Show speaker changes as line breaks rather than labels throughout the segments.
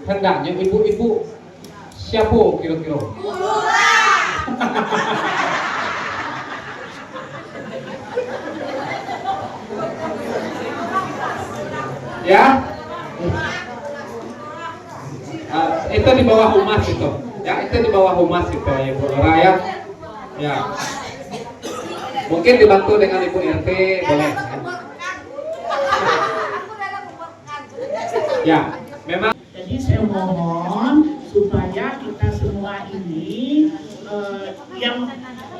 hendaknya ibu-ibu siapa kira-kira? Ya, itu di bawah humas itu. Ya, itu di bawah humas itu ya Bu Lora ya. Ya, mungkin dibantu dengan Ibu RT boleh. Ya, memang.
Jadi saya mohon supaya kita semua ini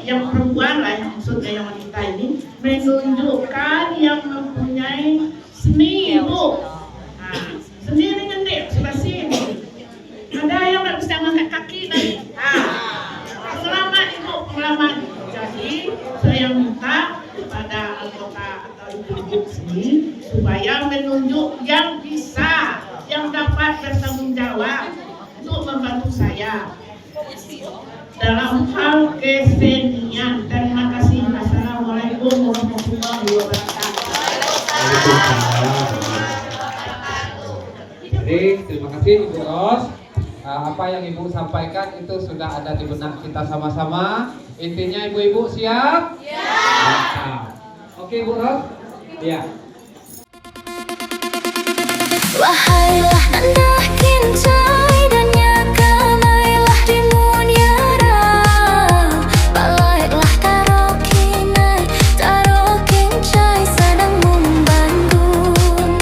yang perempuan lah, maksudnya yang wanita ini menunjukkan yang mempunyai seni ibu. Nah, sendiri ngendek sebelah sini. Ada yang nggak bisa ngangkat kaki tadi. Pengalaman ibu, pengalaman. Jadi saya minta kepada anggota atau ibu-ibu sini supaya menunjuk yang bisa, yang dapat bertanggung jawab untuk membantu saya dalam hal kesenian. Terima kasih. Assalamualaikum warahmatullahi wabarakatuh.
Jadi terima kasih Ibu Ros. Apa yang Ibu sampaikan itu sudah ada di benak kita sama-sama. Intinya ibu-ibu siap? Siap. Oke Bu Ros. Ya.
Wahailah anak kintai dan nyakamailah di munyara. Balaiklah taro kincai sedang membangun.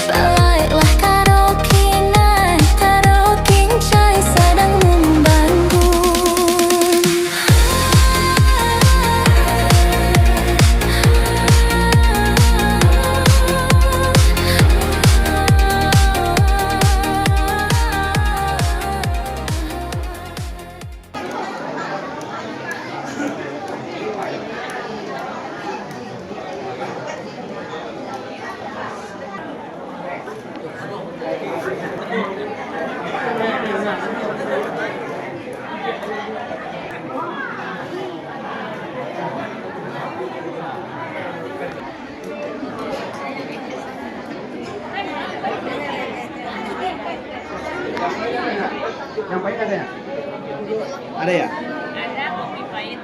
Balaiklah taro kincai sedang membangun.
Yang pahit ada ya? Ada ya?
Ada kopi pahit.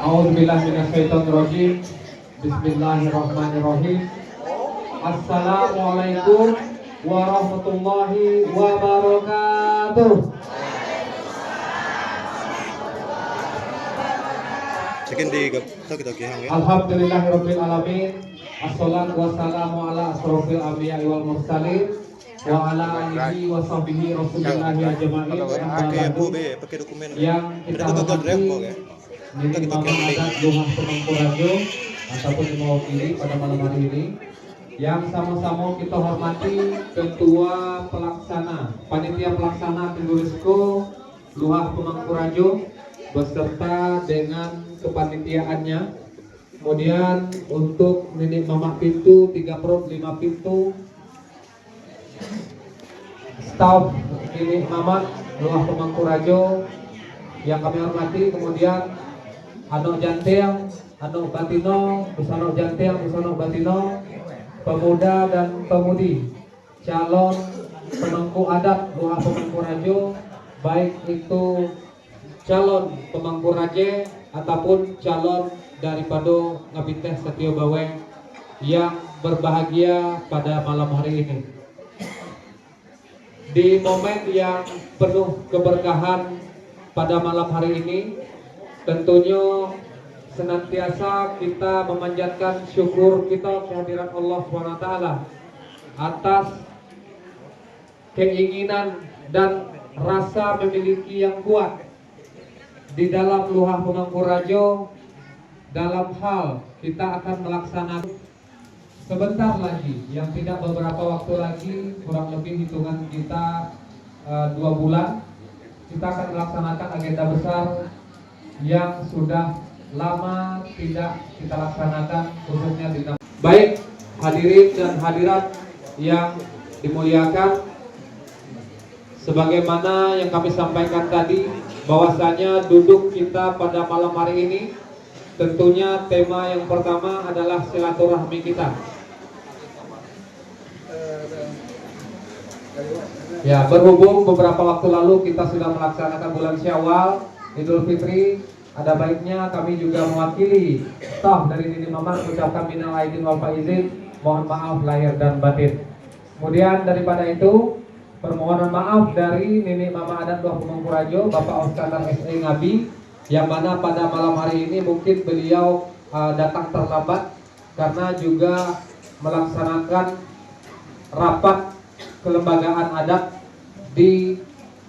A'udzubillahi minasyaitonirrajim. Bismillahirrahmanirrahim. Assalamualaikum warahmatullahi wabarakatuh. Alhamdulillahirabbil alamin. Assalatu wassalamu ala asrofil anbiya'i wal mursalin wa ala alihi wa sahbihi rasulillahi ajma'in. Yang kita hormati Nini Mama Adat Luhah Pemangkurajo ataupun yang mewakili pada malam hari ini, yang sama-sama kita hormati Ketua Pelaksana, Panitia Pelaksana Tindurisco Luhah Pemangkurajo beserta dengan kepanitiaannya. Kemudian untuk Nini Mama Pintu 3 perut 5 pintu, staf Nini Mama Luhah Pemangkurajo yang kami hormati. Kemudian Anak Jantel, Anak Batino, Busano Jantel, Busano Batino, pemuda dan pemudi, calon pemangku adat Luhah Pemangkurajo, baik itu calon Pemangkuraje ataupun calon daripada Ngabinteh Setio Bawe yang berbahagia pada malam hari ini. Di momen yang penuh keberkahan pada malam hari ini, tentunya senantiasa kita memanjatkan syukur kita kehadiran Allah SWT atas keinginan dan rasa memiliki yang kuat di dalam Luhah Pemangkurajo dalam hal kita akan melaksanakan sebentar lagi, yang tidak beberapa waktu lagi, kurang lebih hitungan kita 2 bulan, kita akan melaksanakan agenda besar yang sudah lama tidak kita laksanakan, khususnya di baik hadirin dan hadirat yang dimuliakan, sebagaimana yang kami sampaikan tadi, bahwasanya duduk kita pada malam hari ini, tentunya tema yang pertama adalah silaturahmi kita. Ya, berhubung beberapa waktu lalu kita sudah melaksanakan bulan Syawal, Idul Fitri, ada baiknya kami juga mewakili staf dari Nini Mama mengucapkan minal aidin wal faizin, mohon maaf lahir dan batin. Kemudian daripada itu, permohonan maaf dari Nini Mama Adat Dua Pemangkurajo, Bapak Oskandar SE Ngabi, yang mana pada malam hari ini mungkin beliau datang terlambat karena juga melaksanakan rapat kelembagaan adat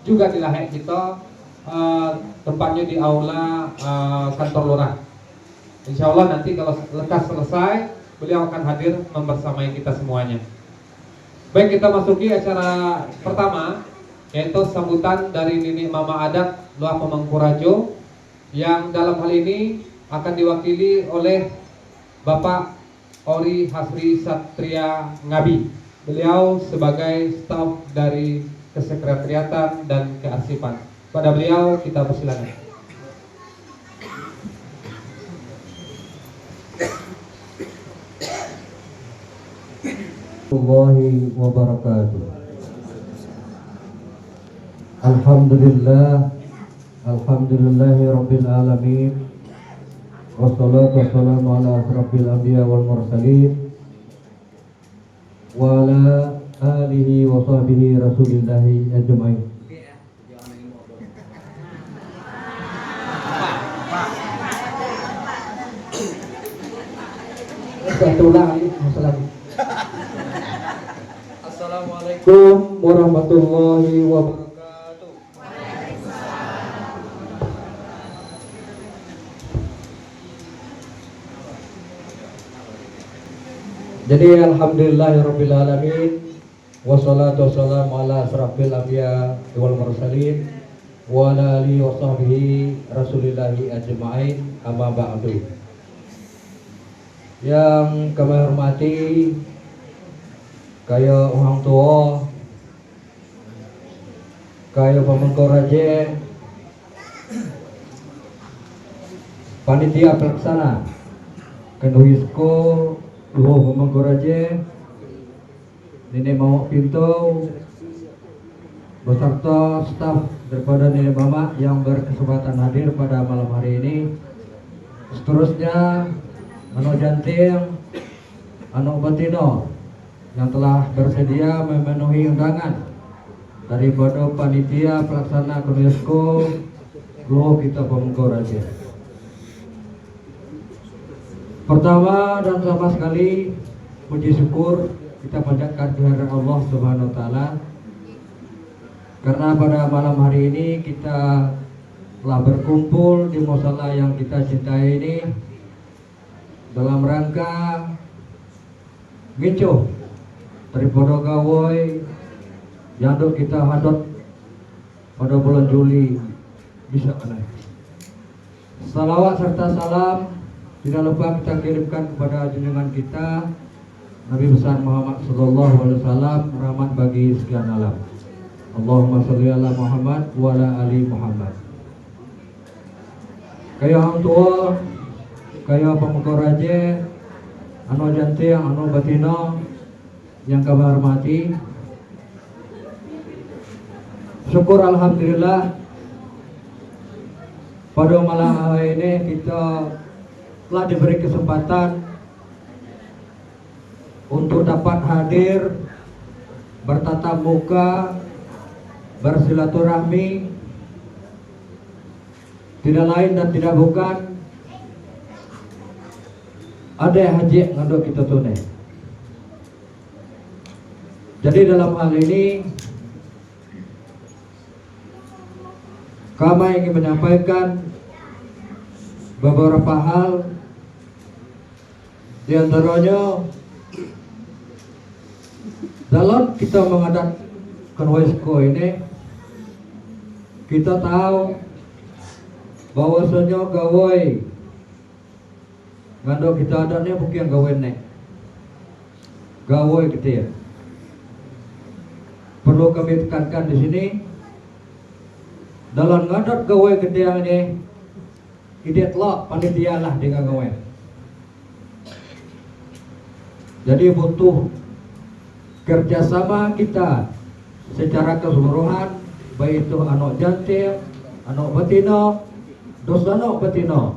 juga di Lahek kita, tempatnya di aula kantor lurah. Insya Allah nanti kalau lekas selesai, beliau akan hadir membersamai kita semuanya. Baik, kita masuki acara pertama, yaitu sambutan dari Nini Mama Adat Dua Pemangkurajo, yang dalam hal ini akan diwakili oleh Bapak Ori Hasri Satria Ngabi. Beliau sebagai staf dari kesekretariatan dan kearsipan. Pada beliau kita persilakan.
Warahmatullahi wabarakatuh. Alhamdulillahi rabbil alamin. Wassalatu wassalamu ala asrafil anbiya wal mursalin wa ala alihi wa sahbihi rasulillahi ajma'in. Assalamualaikum warahmatullahi wabarakatuh. Jadi alhamdulillahirabbil alamin, wassalatu wassalamu ala asrafil anbiya wal mursalin wa ala alihi wa sahbihi rasulillahi ajma'in, amma ba'du. Yang kami hormati kaya orang tua, kaya Pemangkurajo, panitia pelaksana Kenduisko Dua Pemangkurajo, Nini Mama Pintu, beserta staf daripada Nini Mama yang berkesempatan hadir pada malam hari ini. Seterusnya Anu Janting, Anu Batino yang telah bersedia memenuhi undangan daripada panitia pelaksana Kenduisko Dua kita Pemangkurajo. Pertama dan sama sekali puji syukur kita panjatkan kehadirat Allah Subhanahu wa taala, karena pada malam hari ini kita telah berkumpul di musala yang kita cintai ini dalam rangka ngicuh daripada gawai yang kita hadot pada bulan Juli bisa naik. Salawat serta salam tidak lupa kita kirimkan kepada junjungan kita Nabi besar Muhammad sallallahu alaihi wasallam, rahmat bagi sekian alam. Allahumma sholli ala Muhammad wa ala ali Muhammad. Kaya orang tua, kaya Pemangkurajo, anu janting, anu batino yang kami hormati, syukur alhamdulillah pada malam hari ini kita telah diberi kesempatan untuk dapat hadir, bertatap muka, bersilaturahmi, tidak lain dan tidak bukan ada haji ngandung kita tunai. Jadi dalam hal ini kami ingin menyampaikan beberapa hal. Di antaranya dalam kita mengadat Kenduisko ini, kita tahu bahwasanya gawai ngandung kita adatnya bukan gawai nek. gawe gede. Perlu kami tekankan di sini, dalam ngadat gawe gede ini, idet lo panitia lah dengan gawe. Jadi butuh kerjasama kita secara keseluruhan, baik itu anak jantim, anak betina, dos anak betina,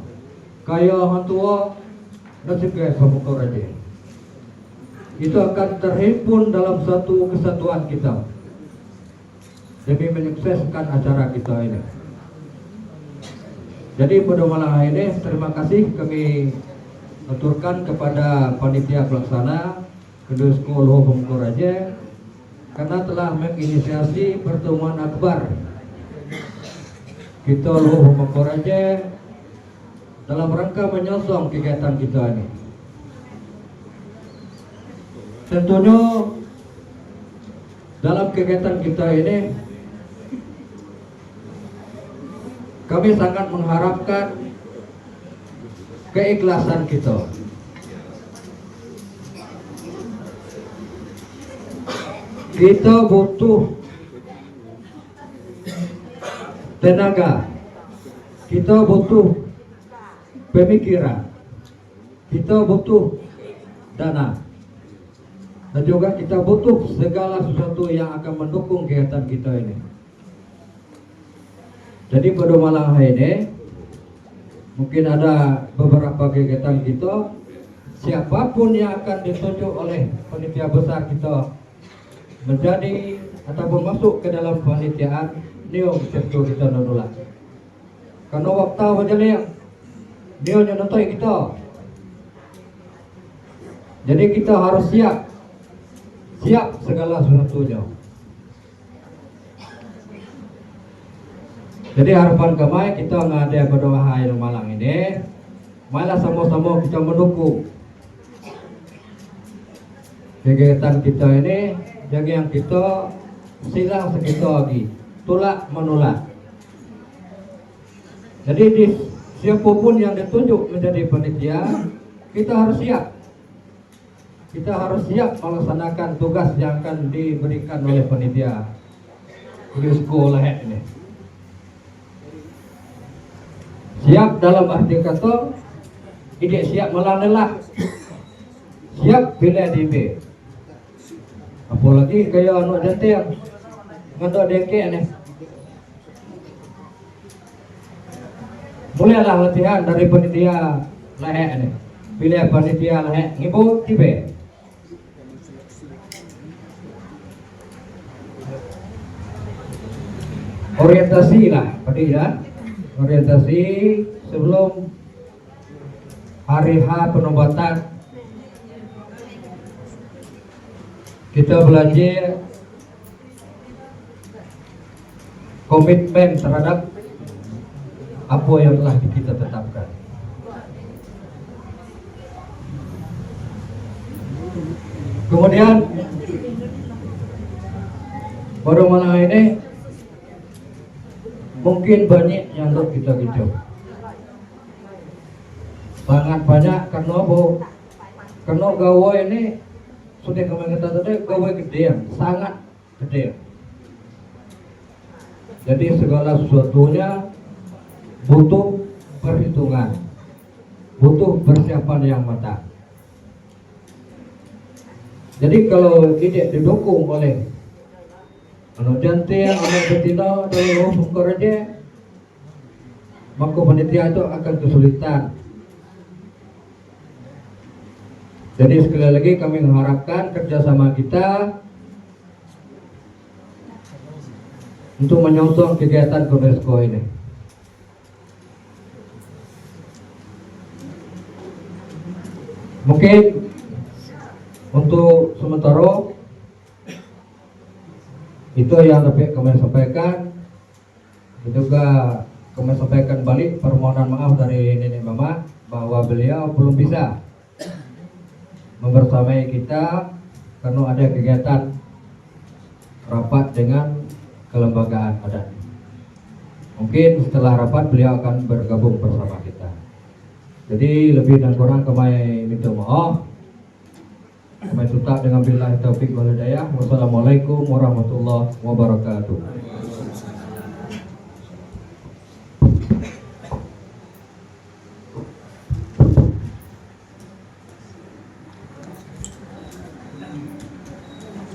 kaya orang tua, dan juga pemuka raja. Itu akan terhimpun dalam satu kesatuan kita demi menyukseskan acara kita ini. Jadi pada malam ini terima kasih kami aturkan kepada panitia pelaksana Kedua Sekolah Pemuka Raja karena telah menginisiasi pertemuan akbar kita Luhur Pemuka Raja dalam rangka menyongsong kegiatan kita ini. Tentunya dalam kegiatan kita ini kami sangat mengharapkan keikhlasan kita. Kita butuh tenaga, kita butuh pemikiran, kita butuh dana, dan juga kita butuh segala sesuatu yang akan mendukung kegiatan kita ini. Jadi pada malam hari ini mungkin ada beberapa kegiatan kita, siapapun yang akan ditunjuk oleh panitia besar kita menjadi ataupun masuk ke dalam panitiaan neo tentu kita nolak. Karena waktu berjalan dia nonton kita. Jadi kita harus siap segala sesuatunya. Jadi harapan kami kita ngada pada hari malam ini, malah sama-sama kita mendukung kegiatan kita ini. Jadi yang kita silang segitu lagi, tolak menolak. Jadi di siapapun yang ditunjuk menjadi panitia, kita harus siap. Kita harus siap melaksanakan tugas yang akan diberikan oleh panitia di sekolah ini. Siap dalam arti kata, tidak siap melalailah, siap bila DB. Apalagi kayak anak jantik ngantuk dengke nih. Mulailah latihan dari panitia lahek nih. Bila panitia lahek ngibut tiba. Orientasi lah, tadi ya. Orientasi sebelum hari H penobatan. Kita belajar komitmen terhadap apa yang telah kita tetapkan. Kemudian pada malam ini mungkin banyak yang harus kita kejar. Sangat banyak karena apa? Karena gawe ini sudah kami kata tadi gawe gede, sangat gede. Jadi segala sesuatunya butuh perhitungan, butuh persiapan yang matang. Jadi kalau tidak didukung oleh anak jantik, anak betina dari Pemuka Raja, maka panitia itu akan kesulitan. Jadi sekali lagi kami mengharapkan kerjasama kita untuk menyongsong kegiatan UNESCO ini. Mungkin untuk sementara itu yang dapat kami sampaikan. Juga kami sampaikan balik permohonan maaf dari nenek mama bahwa beliau belum bisa membersamai kita karena ada kegiatan rapat dengan kelembagaan adat. Mungkin setelah rapat beliau akan bergabung bersama kita. Jadi lebih dan kurang kami minta maaf. Kami tutup dengan billahi taufik wal hidayah. Wassalamualaikum warahmatullahi wabarakatuh.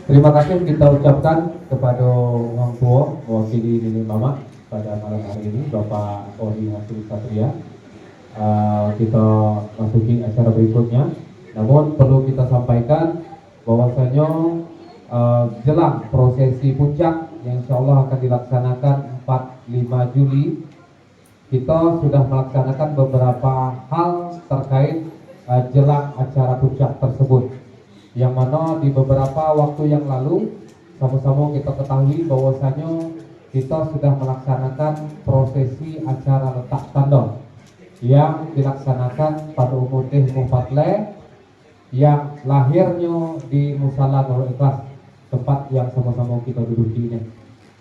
Terima kasih kita ucapkan kepada orang tua mewakili Nenek Mama pada malam hari ini, Bapak Odi Hasil Satria. Kita masuki acara berikutnya. Namun perlu kita sampaikan bahwasanya jelang prosesi puncak yang insya Allah akan dilaksanakan 4-5 Juli, kita sudah melaksanakan beberapa hal terkait jelang acara puncak tersebut, yang mana di beberapa waktu yang lalu sama-sama kita ketahui bahwasanya kita sudah melaksanakan prosesi acara letak tanda yang dilaksanakan pada umur Mufatleh yang lahirnya di Musala Nurul Ikhlas, tempat yang sama-sama kita duduki ini.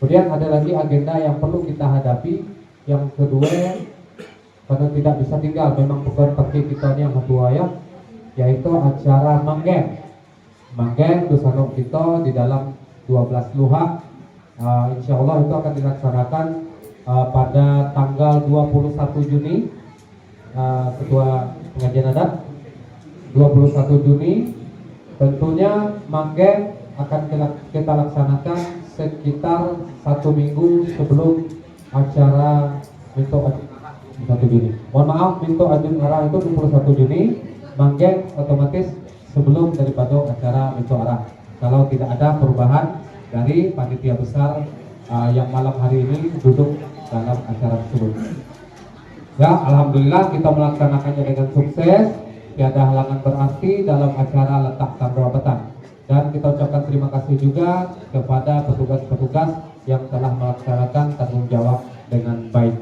Kemudian ada lagi agenda yang perlu kita hadapi. Yang kedua, karena tidak bisa tinggal, memang pekerjaan pergi kita ini yang kedua ya, yaitu acara Manggeng Dusanok kita di dalam 12 luha. Insya Allah itu akan dilaksanakan pada tanggal 21 Juni. Ketua pengajian adat 21 Juni. Tentunya Manggeng akan kita laksanakan sekitar 1 minggu sebelum acara Minto Ajun 1 Juni. Mohon maaf, Minto Ajun Arah itu 21 Juni, Manggeng otomatis sebelum daripada acara Minto Arah, kalau tidak ada perubahan dari panitia besar yang malam hari ini duduk dalam acara tersebut. Ya, alhamdulillah kita melaksanakannya dengan sukses, tiada halangan berarti dalam acara letak tanda petang. Dan kita ucapkan terima kasih juga kepada petugas-petugas yang telah melaksanakan tanggung jawab dengan baik.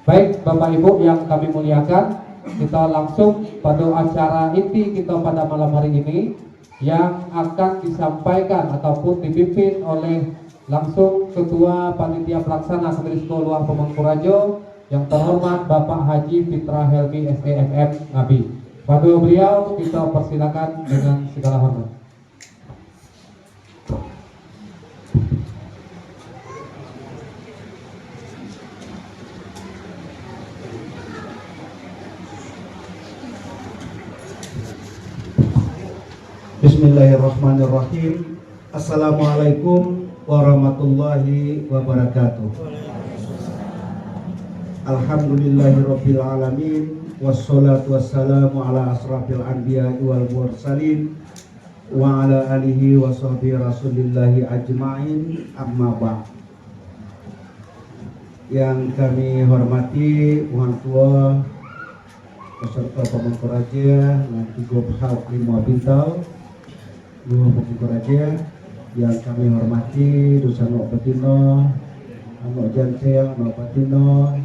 Baik Bapak Ibu yang kami muliakan, kita langsung pada acara inti kita pada malam hari ini yang akan disampaikan ataupun dipimpin oleh langsung Ketua Panitia Pelaksana Semerisco Luar Pemangkurajo yang terhormat Bapak Haji Fitra Helmi SDMM Ngabi. Pada beliau kita persilakan dengan segala hormat.
Bismillahirrahmanirrahim. Assalamualaikum warahmatullahi wabarakatuh. Alhamdulillahirabbil alamin, wassalatu wassalamu ala asrafil anbiya wal mursalin wa ala alihi wa sahbihi rasulillahi ajma'in, amma ba'd. Yang kami hormati orang tua peserta Pemangkuraja dan tiga pihak lima bintang Luar Pemangkuraja, yang kami hormati Dusanok Batino, Anok Jancel, Anok Batino,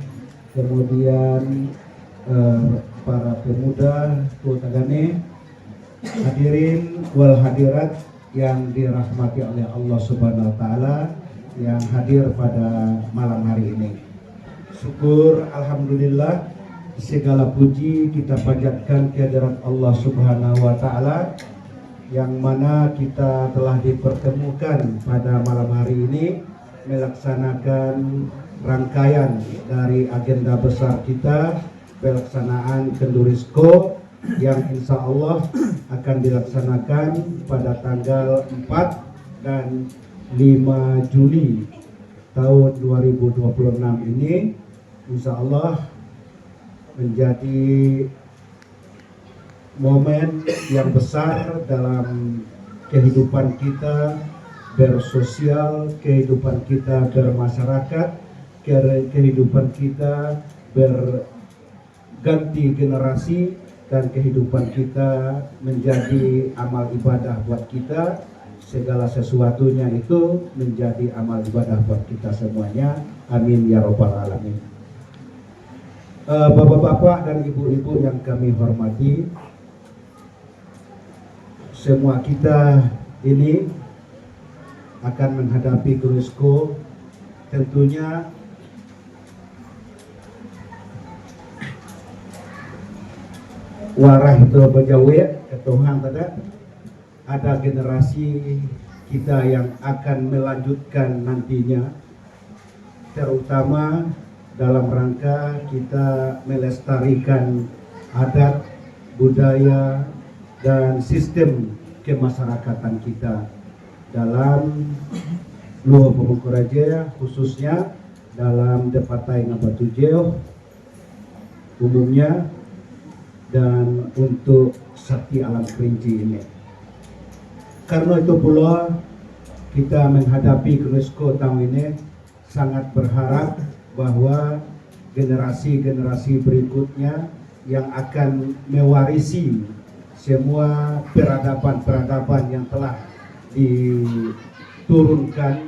kemudian para pemuda Tutagane, hadirin wal hadirat yang dirahmati oleh Allah Subhanahu wa taala yang hadir pada malam hari ini. Syukur alhamdulillah, segala puji kita panjatkan kehadirat Allah Subhanahu wa taala yang mana kita telah dipertemukan pada malam hari ini melaksanakan rangkaian dari agenda besar kita, pelaksanaan Kendurisco yang insya Allah akan dilaksanakan pada tanggal 4 dan 5 Juli tahun 2026 ini. Insya Allah menjadi momen yang besar dalam kehidupan kita bersosial, kehidupan kita bermasyarakat, kehidupan kita berganti generasi, dan kehidupan kita menjadi amal ibadah buat kita. Segala sesuatunya itu menjadi amal ibadah buat kita semuanya. Amin ya robbal alamin. Bapak-bapak dan ibu-ibu yang kami hormati, semua kita ini akan menghadapi Kendurisco. Tentunya warah itu berjauh ke Tuhan tada ada generasi kita yang akan melanjutkan nantinya, terutama dalam rangka kita melestarikan adat, budaya, dan sistem kemasyarakatan kita dalam Luhur Pamangkuraja, khususnya dalam Departai Ngabatujeo umumnya, dan untuk Sakti Alam Kerinci ini. Karena itu pula kita menghadapi UNESCO tahun ini sangat berharap bahwa generasi-generasi berikutnya yang akan mewarisi semua peradaban-peradaban yang telah diturunkan,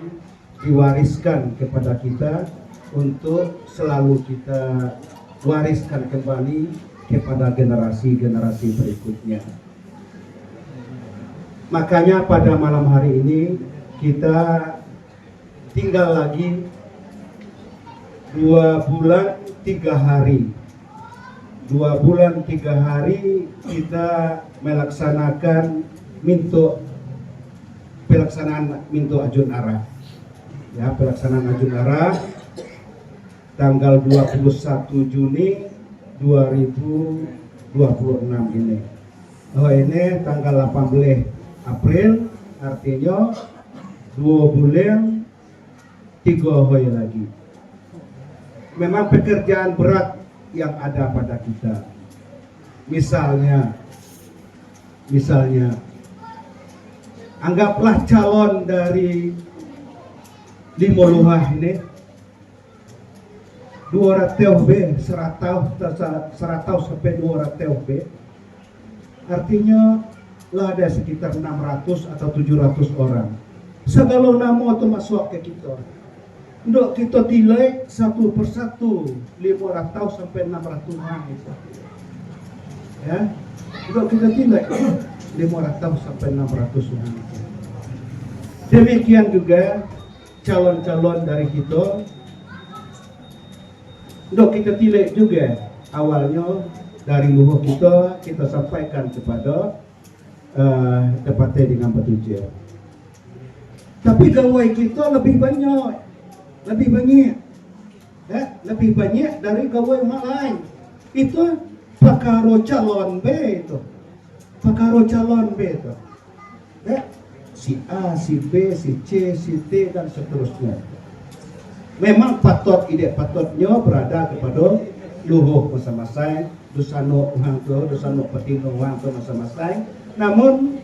diwariskan kepada kita, untuk selalu kita wariskan kembali kepada generasi-generasi berikutnya. Makanya pada malam hari ini kita tinggal lagi 2 bulan 3 hari. 2 bulan 3 hari kita melaksanakan pelaksanaan Minto Ajun Arah. Ya, pelaksanaan Ajun Arah tanggal 21 Juni 2026 ini. Oh, ini tanggal 18 April, artinya 2 bulan 3 hari lagi. Memang pekerjaan berat yang ada pada kita. Misalnya anggaplah calon dari Limo Luhah ini 200 TOB, 100 sampai 200 TOB, artinya lah ada sekitar 600 atau 700 orang. Segala nama itu masuk ke kita. Untuk kita tilai satu persatu 500 sampai 600 orang itu. Ya, untuk kita tilai 500 sampai 600 orang itu. Demikian juga calon-calon dari kita. Untuk kita tilai juga awalnya dari luhur kita sampaikan kepada Departai dengan Batujeo. Tapi gawai kita lebih banyak dari gawai yang lain. Itu pakaro calon B itu. Ya, si A, si B, si C, si T, dan seterusnya. Memang patutnya berada kepada luhur masa-masa, dosano hangko, dosano petino hangko masa-masa. Namun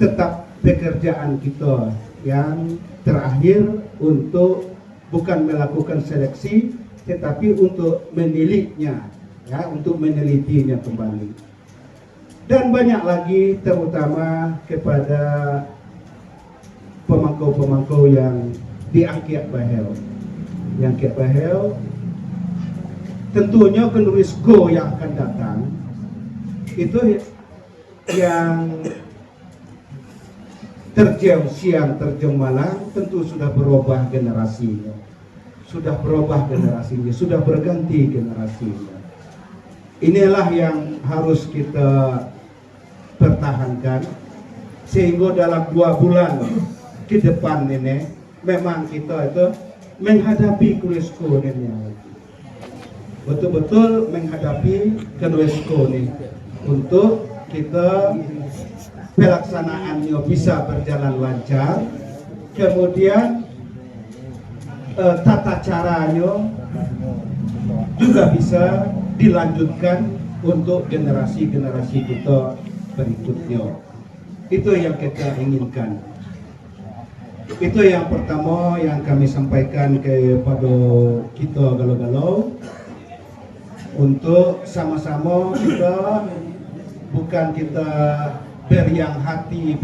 tetap pekerjaan kita yang terakhir untuk bukan melakukan seleksi, tetapi untuk menelitinya, ya, untuk menelitinya kembali. Dan banyak lagi, terutama kepada pemangkau-pemangkau yang di Angkiat Bahel. Yang Angkiat Bahel tentunya ke UNESCO yang akan datang itu yang terjam siang terjam malam tentu sudah berubah generasinya, sudah berganti generasinya. Inilah yang harus kita pertahankan sehingga dalam 2 bulan ke depan ini memang kita itu menghadapi UNESCO ini, betul-betul menghadapi UNESCO ini untuk kita pelaksanaannya bisa berjalan lancar, kemudian tata caranya juga bisa dilanjutkan untuk generasi-generasi kita berikutnya. Itu yang kita inginkan. Itu yang pertama yang kami sampaikan kepada kita galau-galau, untuk sama-sama kita bukan kita beriang hati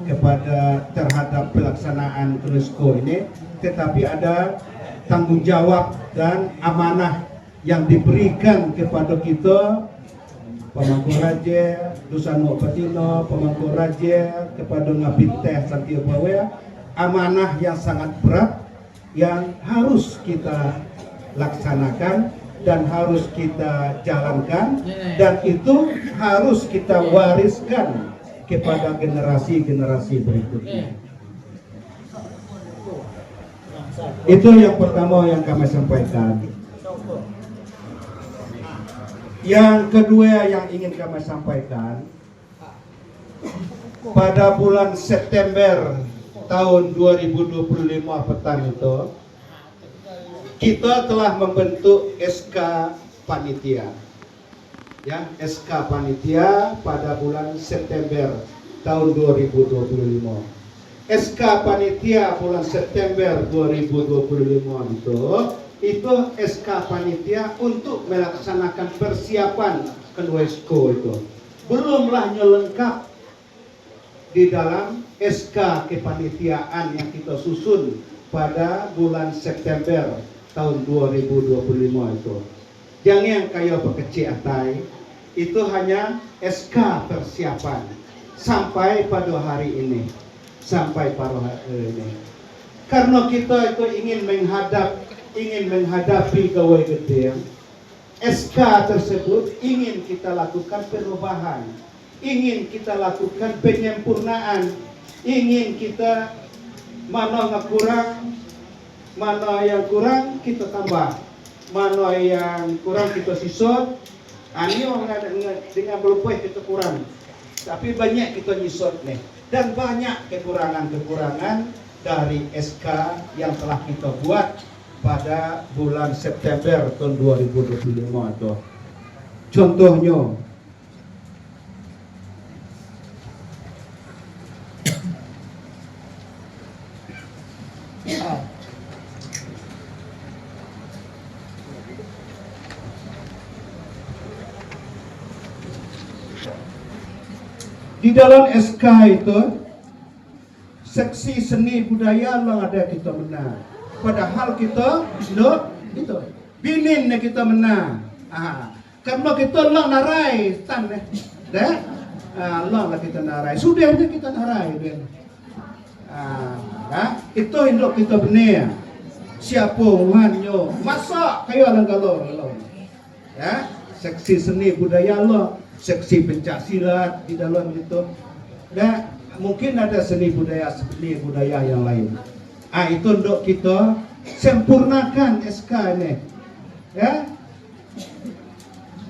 kepada terhadap pelaksanaan UNESCO ini, tetapi ada tanggung jawab dan amanah yang diberikan kepada kita, Pamangkuraja, Dosano Patino, Pamangkuraja, kepada Ngabinteh Santia Bawe, amanah yang sangat berat yang harus kita laksanakan dan harus kita jalankan, dan itu harus kita wariskan kepada generasi-generasi berikutnya. Itu yang pertama yang kami sampaikan. Yang kedua yang ingin kami sampaikan, pada bulan September tahun 2025 petang itu, kita telah membentuk SK Panitia. Ya, SK Panitia pada bulan September tahun 2025. SK Panitia bulan September 2025 itu SK Panitia untuk melaksanakan persiapan ke UNESCO itu. Belumlah lengkap di dalam SK kepanitiaan yang kita susun pada bulan September tahun 2025 itu. Jangan kayak pekecil atai, itu hanya SK persiapan sampai pada hari ini. Sampai pada hari ini. Karena kita itu ingin menghadapi gawe gede, SK tersebut ingin kita lakukan perubahan, ingin kita lakukan penyempurnaan, ingin kita mana yang kurang kita tambah, mana yang kurang kita sisot. Ini dengan berupaya kita kurang, tapi banyak kita nyisot nih, dan banyak kekurangan-kekurangan dari SK yang telah kita buat pada bulan September tahun 2025 itu. Contohnya, di dalam SK itu seksi seni budaya lah ada kita menang. Padahal kita itu binin kita menang. Karena kita lah narai tan dah. Lah kita narai. Sudah kita narai dia. Itu induk kita benar. Siapa uhannya? Masa kayak orang galor. Ya, seksi seni budaya Allah. Seksi pencaksilat di dalam itu, dan mungkin ada seni budaya yang lain. Itu untuk kita sempurnakan SK ini, ya.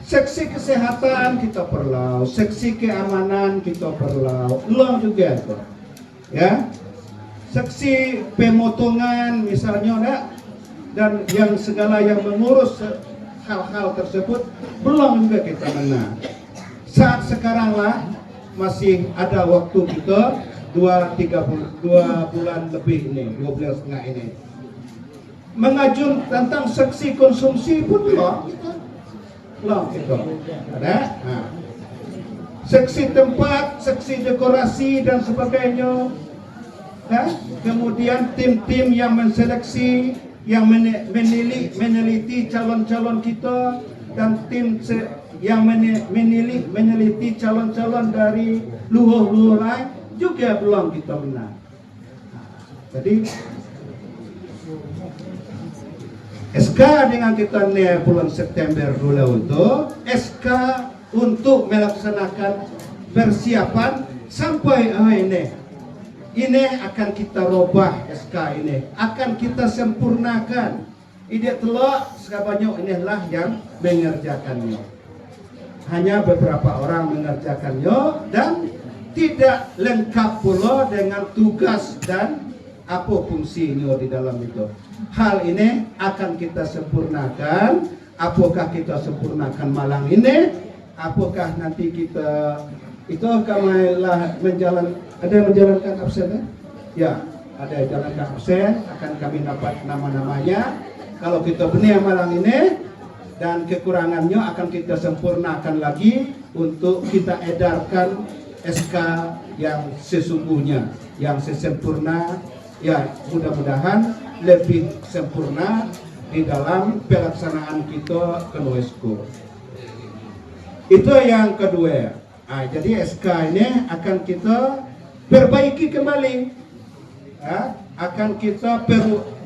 Seksi kesehatan kita perlu, seksi keamanan kita perlu, lo juga itu, ya. Seksi pemotongan misalnya, dan yang segala yang mengurus hal-hal tersebut belum juga kita menang. Saat sekarang lah masih ada waktu kita 2 bulan lebih ini, 2 bulan setengah ini. Mengajukan tentang seksi konsumsi pun belum kita. Ada? Seksi tempat, seksi dekorasi dan sebagainya. Kemudian tim-tim yang menseleksi, yang meneliti calon-calon kita, dan tim yang meneliti calon-calon dari luhur-luhur lain juga belum kita menang. Jadi SK dengan kita nih bulan September dulu itu SK untuk melaksanakan persiapan sampai ini akan kita robah. SK ini akan kita sempurnakan. Ide telok sebanyak inilah yang mengerjakannya. Hanya beberapa orang mengerjakannya dan tidak lengkap pula dengan tugas dan apa fungsinya di dalam itu. Hal ini akan kita sempurnakan. Apakah kita sempurnakan malam ini? Apakah nanti kita itu kamilah menjalankan absen? Ya, ada jalankan absen. Akan kami dapat nama-namanya. Kalau kita benar malam ini, dan kekurangannya akan kita sempurnakan lagi untuk kita edarkan SK yang sesungguhnya, yang sesempurna, ya mudah-mudahan lebih sempurna di dalam pelaksanaan kita ke UNESCO. Itu yang kedua. Jadi SK ini akan kita perbaiki kembali, akan kita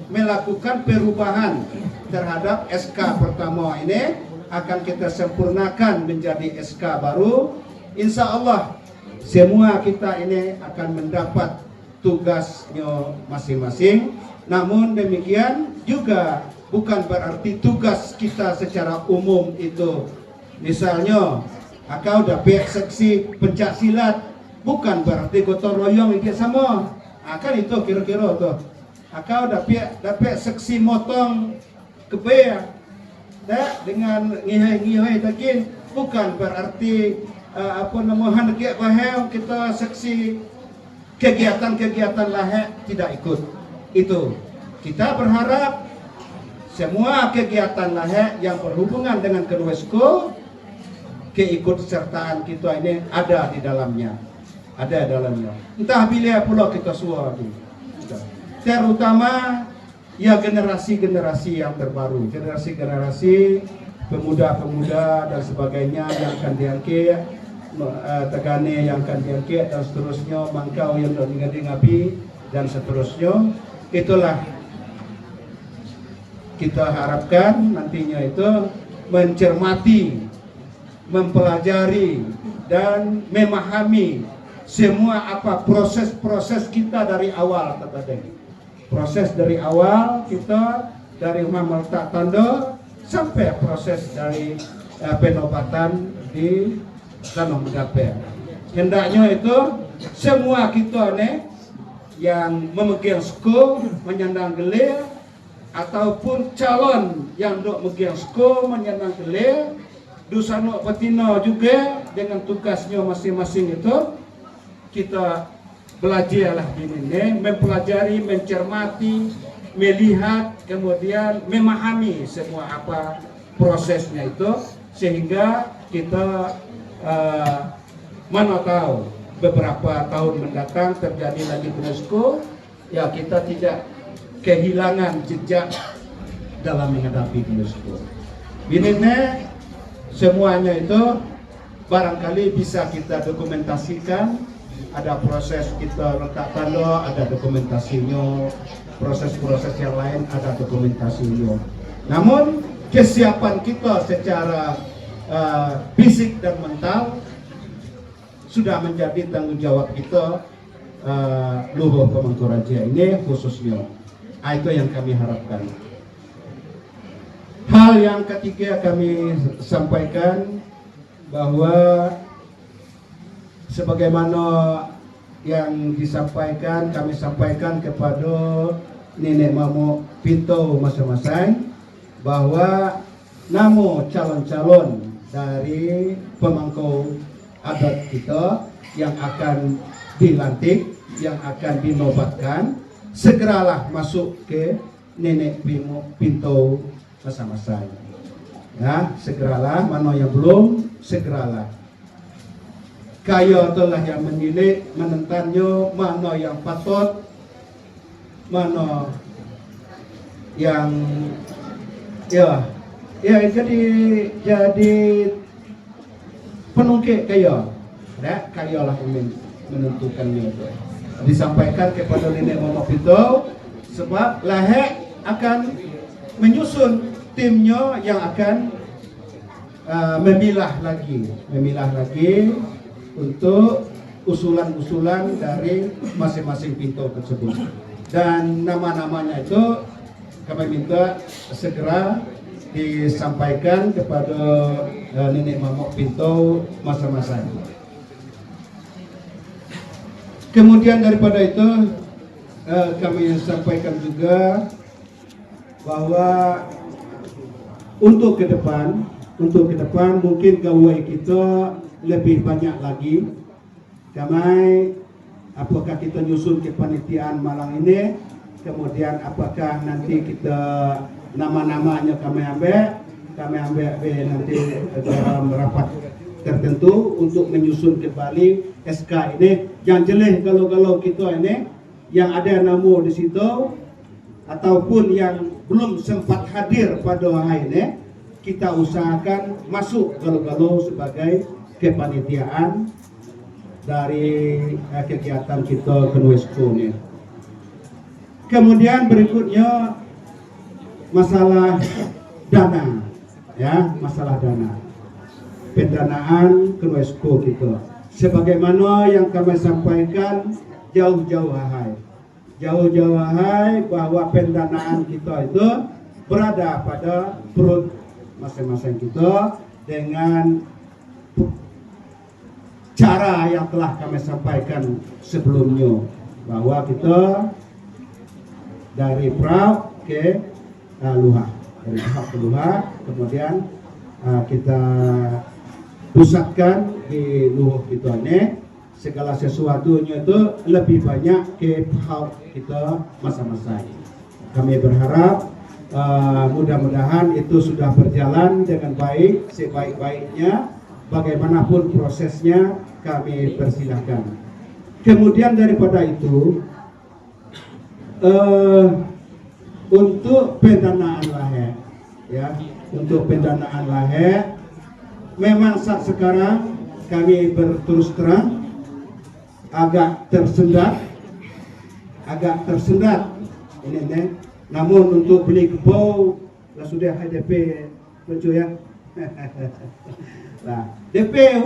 melakukan perubahan terhadap SK pertama ini, akan kita sempurnakan menjadi SK baru. Insya Allah semua kita ini akan mendapat tugasnya masing-masing. Namun demikian juga bukan berarti tugas kita secara umum itu, misalnya akau dapat seksi pencak silat, bukan berarti gotong royong itu sama. Kan itu kira-kira tuh. Akau dapat seksi motong kebaya dengan ngihai-ngihai tadi, bukan berarti hendak bahaya kita seksi kegiatan-kegiatan lahir tidak ikut. Itu kita berharap semua kegiatan lahir yang berhubungan dengan UNESCO, keikutsertaan kita ini ada di dalamnya, entah bila pula kita suara, terutama ya generasi-generasi yang terbaru, generasi pemuda-pemuda dan sebagainya yang akan diangkat, tegane yang akan diangkat dan seterusnya, mangkau yang ngapi dan seterusnya. Itulah kita harapkan nantinya itu mencermati, mempelajari dan memahami semua apa proses-proses kita dari awal tadi. Proses dari awal kita dari meletak tanda sampai proses dari penobatan di Tanah Megaper. Hendaknya itu semua kita nih yang memegang sko menyandang gelar ataupun calon yang dok memegang sko menyandang gelar dusano betina juga dengan tugasnya masing-masing itu kita belajarlah ini, mempelajari, mencermati, melihat, kemudian memahami semua apa prosesnya itu sehingga kita mana tahu beberapa tahun mendatang terjadi lagi UNESCO, ya kita tidak kehilangan jejak dalam menghadapi UNESCO. Ini semuanya itu barangkali bisa kita dokumentasikan. Ada proses kita letak tanda, ada dokumentasinya, proses-proses yang lain ada dokumentasinya. Namun kesiapan kita secara fisik dan mental sudah menjadi tanggung jawab kita Luhur Pemangkuraja ini khususnya. Itu yang kami harapkan. Hal yang ketiga kami sampaikan bahwa sebagaimana yang disampaikan, kami sampaikan kepada nenek momo Pinto masing-masing bahwa nama calon-calon dari pemangku adat kita yang akan dilantik, yang akan dinobatkan, segeralah masuk ke nenek Pinto masing-masing. Ya, segeralah, mana yang belum, segeralah. Kaya itulah yang menilai, menentannya mana yang patut, mana yang ya jadi penungkik kaya. Kayalah yang menentukannya itu. Disampaikan kepada nenek momo Pinto sebab lahir akan menyusun timnya yang akan memilah lagi untuk usulan-usulan dari masing-masing Pinto tersebut. Dan nama-namanya itu kami minta segera disampaikan kepada nenek momo Pinto masing-masing. Kemudian daripada itu kami sampaikan juga bahwa untuk ke depan mungkin gawai kita lebih banyak lagi. Kami apakah kita nyusun kepanitiaan malam ini, kemudian apakah nanti kita nama-namanya kami ambil nanti dalam rapat tertentu untuk menyusun kembali SK ini. Yang jelas kalau kita ini yang ada nama di situ ataupun yang belum sempat hadir pada hari ini, kita usahakan masuk kalau sebagai kepanitiaan dari kegiatan kita ke UNESCO ini. Kemudian berikutnya masalah dana, ya, masalah dana, pendanaan ke UNESCO kita. sebagaimana yang kami sampaikan jauh-jauh hari bahwa pendanaan kita itu berada pada perut masing-masing kita dengan cara yang telah kami sampaikan sebelumnya, bahwa kita dari Prau ke Luhah, dari Prau ke Luhah, kemudian kita pusatkan di Luhah kita ini, segala sesuatunya itu lebih banyak ke Prau kita masa-masa. Kami berharap mudah-mudahan itu sudah berjalan dengan baik, sebaik-baiknya. Bagaimanapun prosesnya kami persilahkan. Kemudian daripada itu, untuk pendanaan lahir, ya, untuk pendanaan lahir, memang saat sekarang kami berterus terang agak tersendat ini nih. Namun untuk beli kebau lah sudah HDP lucu ya. Nah, DP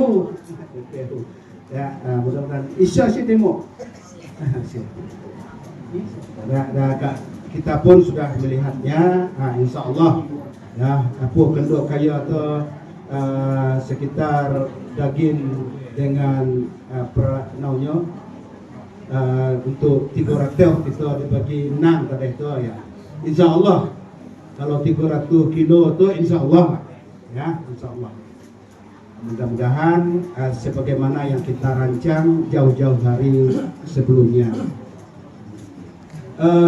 ya, mudah-mudahan Isya sih temu. Kita pun sudah melihatnya, insya Allah ya, apa kenduk kaya atau sekitar daging dengan naunya untuk 300 kita dibagi 6 tadi itu ya. Insya Allah kalau 300 kilo itu insya Allah ya, insya Allah. Mudah-mudahan sebagaimana yang kita rancang jauh-jauh hari sebelumnya.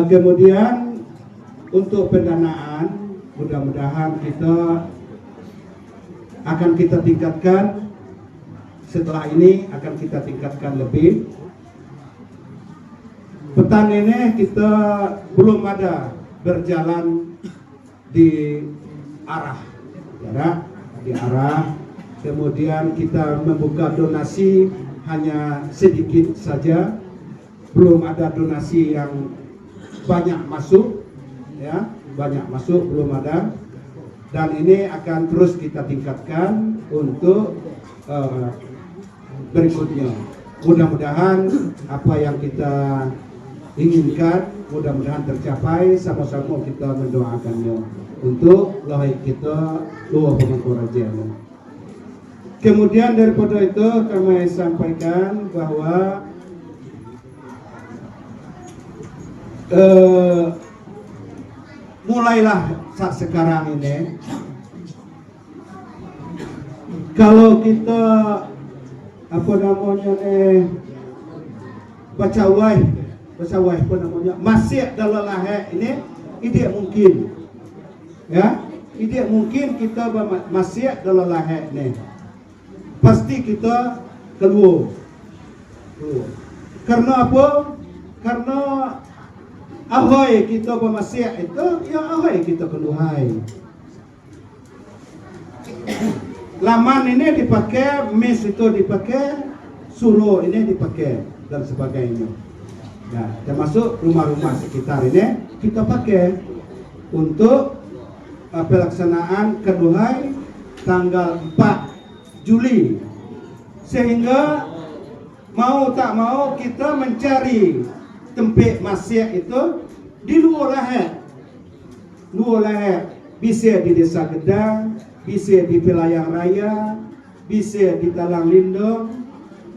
Kemudian untuk pendanaan, mudah-mudahan kita tingkatkan. Setelah ini akan kita tingkatkan lebih. Petang ini kita belum ada berjalan di arah, kemudian kita membuka donasi hanya sedikit saja, belum ada donasi yang banyak masuk, ya, belum ada, dan ini akan terus kita tingkatkan untuk berikutnya. Mudah-mudahan apa yang kita inginkan mudah-mudahan tercapai, sama-sama kita mendoakannya untuk lahir kita luar penganturajian. Kemudian daripada itu kami sampaikan bahwa mulailah saat sekarang ini, kalau kita baca wai pun namanya masih dalam lahir ini, tidak mungkin ya, tidak mungkin kita masih dalam lahir ini. Pasti kita keluar. Karena apa? Karena ahoy kita bermaksiat itu, ya ahoy kita keluhai. Laman ini dipakai, mes itu dipakai, suruh ini dipakai dan sebagainya. Nah, termasuk rumah-rumah sekitar ini kita pakai untuk pelaksanaan keluhai tanggal 4 Juli, sehingga mau tak mau kita mencari tempat maksiat itu di luar lahir, bisa di Desa Gedang, bisa di Pelayang Raya, bisa di Talang Lindung.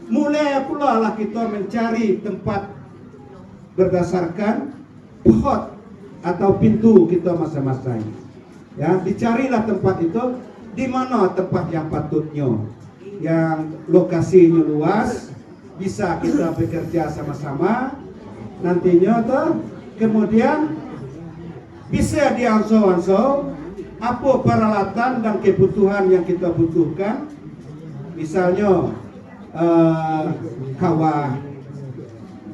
Mulai pula lah kita mencari tempat berdasarkan pot atau pintu kita masing-masing. Ya, dicarilah tempat itu. Di mana tempat yang patutnya, yang lokasinya luas, bisa kita bekerja sama-sama nantinya tuh. Kemudian bisa diansur-ansur apa peralatan dan kebutuhan yang kita butuhkan, misalnya kawah,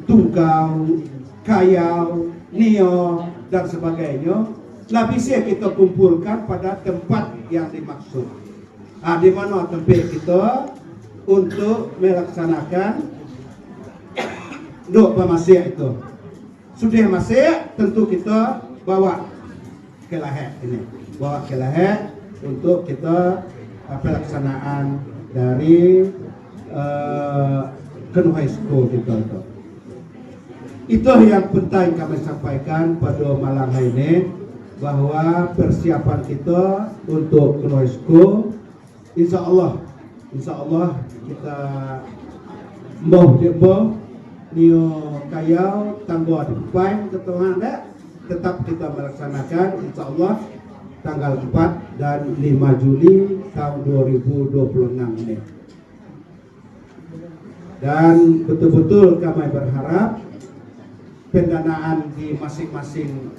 tungkau, kayau, nio dan sebagainya. Lah bisa kita kumpulkan pada tempat yang dimaksud. Di mana tempat kita untuk melaksanakan doa maksiat itu. Sudah maksiat, tentu kita bawa ke lahir ini, bawa ke lahir untuk kita pelaksanaan dari High School gitu. Itu yang penting kami sampaikan pada malam hari ini, bahwa persiapan kita untuk High School, insya Allah kita mau debo niu kayau tanggal depan ketuhanan tetap kita melaksanakan insya Allah tanggal 4 dan 5 Juli tahun 2026 ini. Dan betul-betul kami berharap pendanaan di masing-masing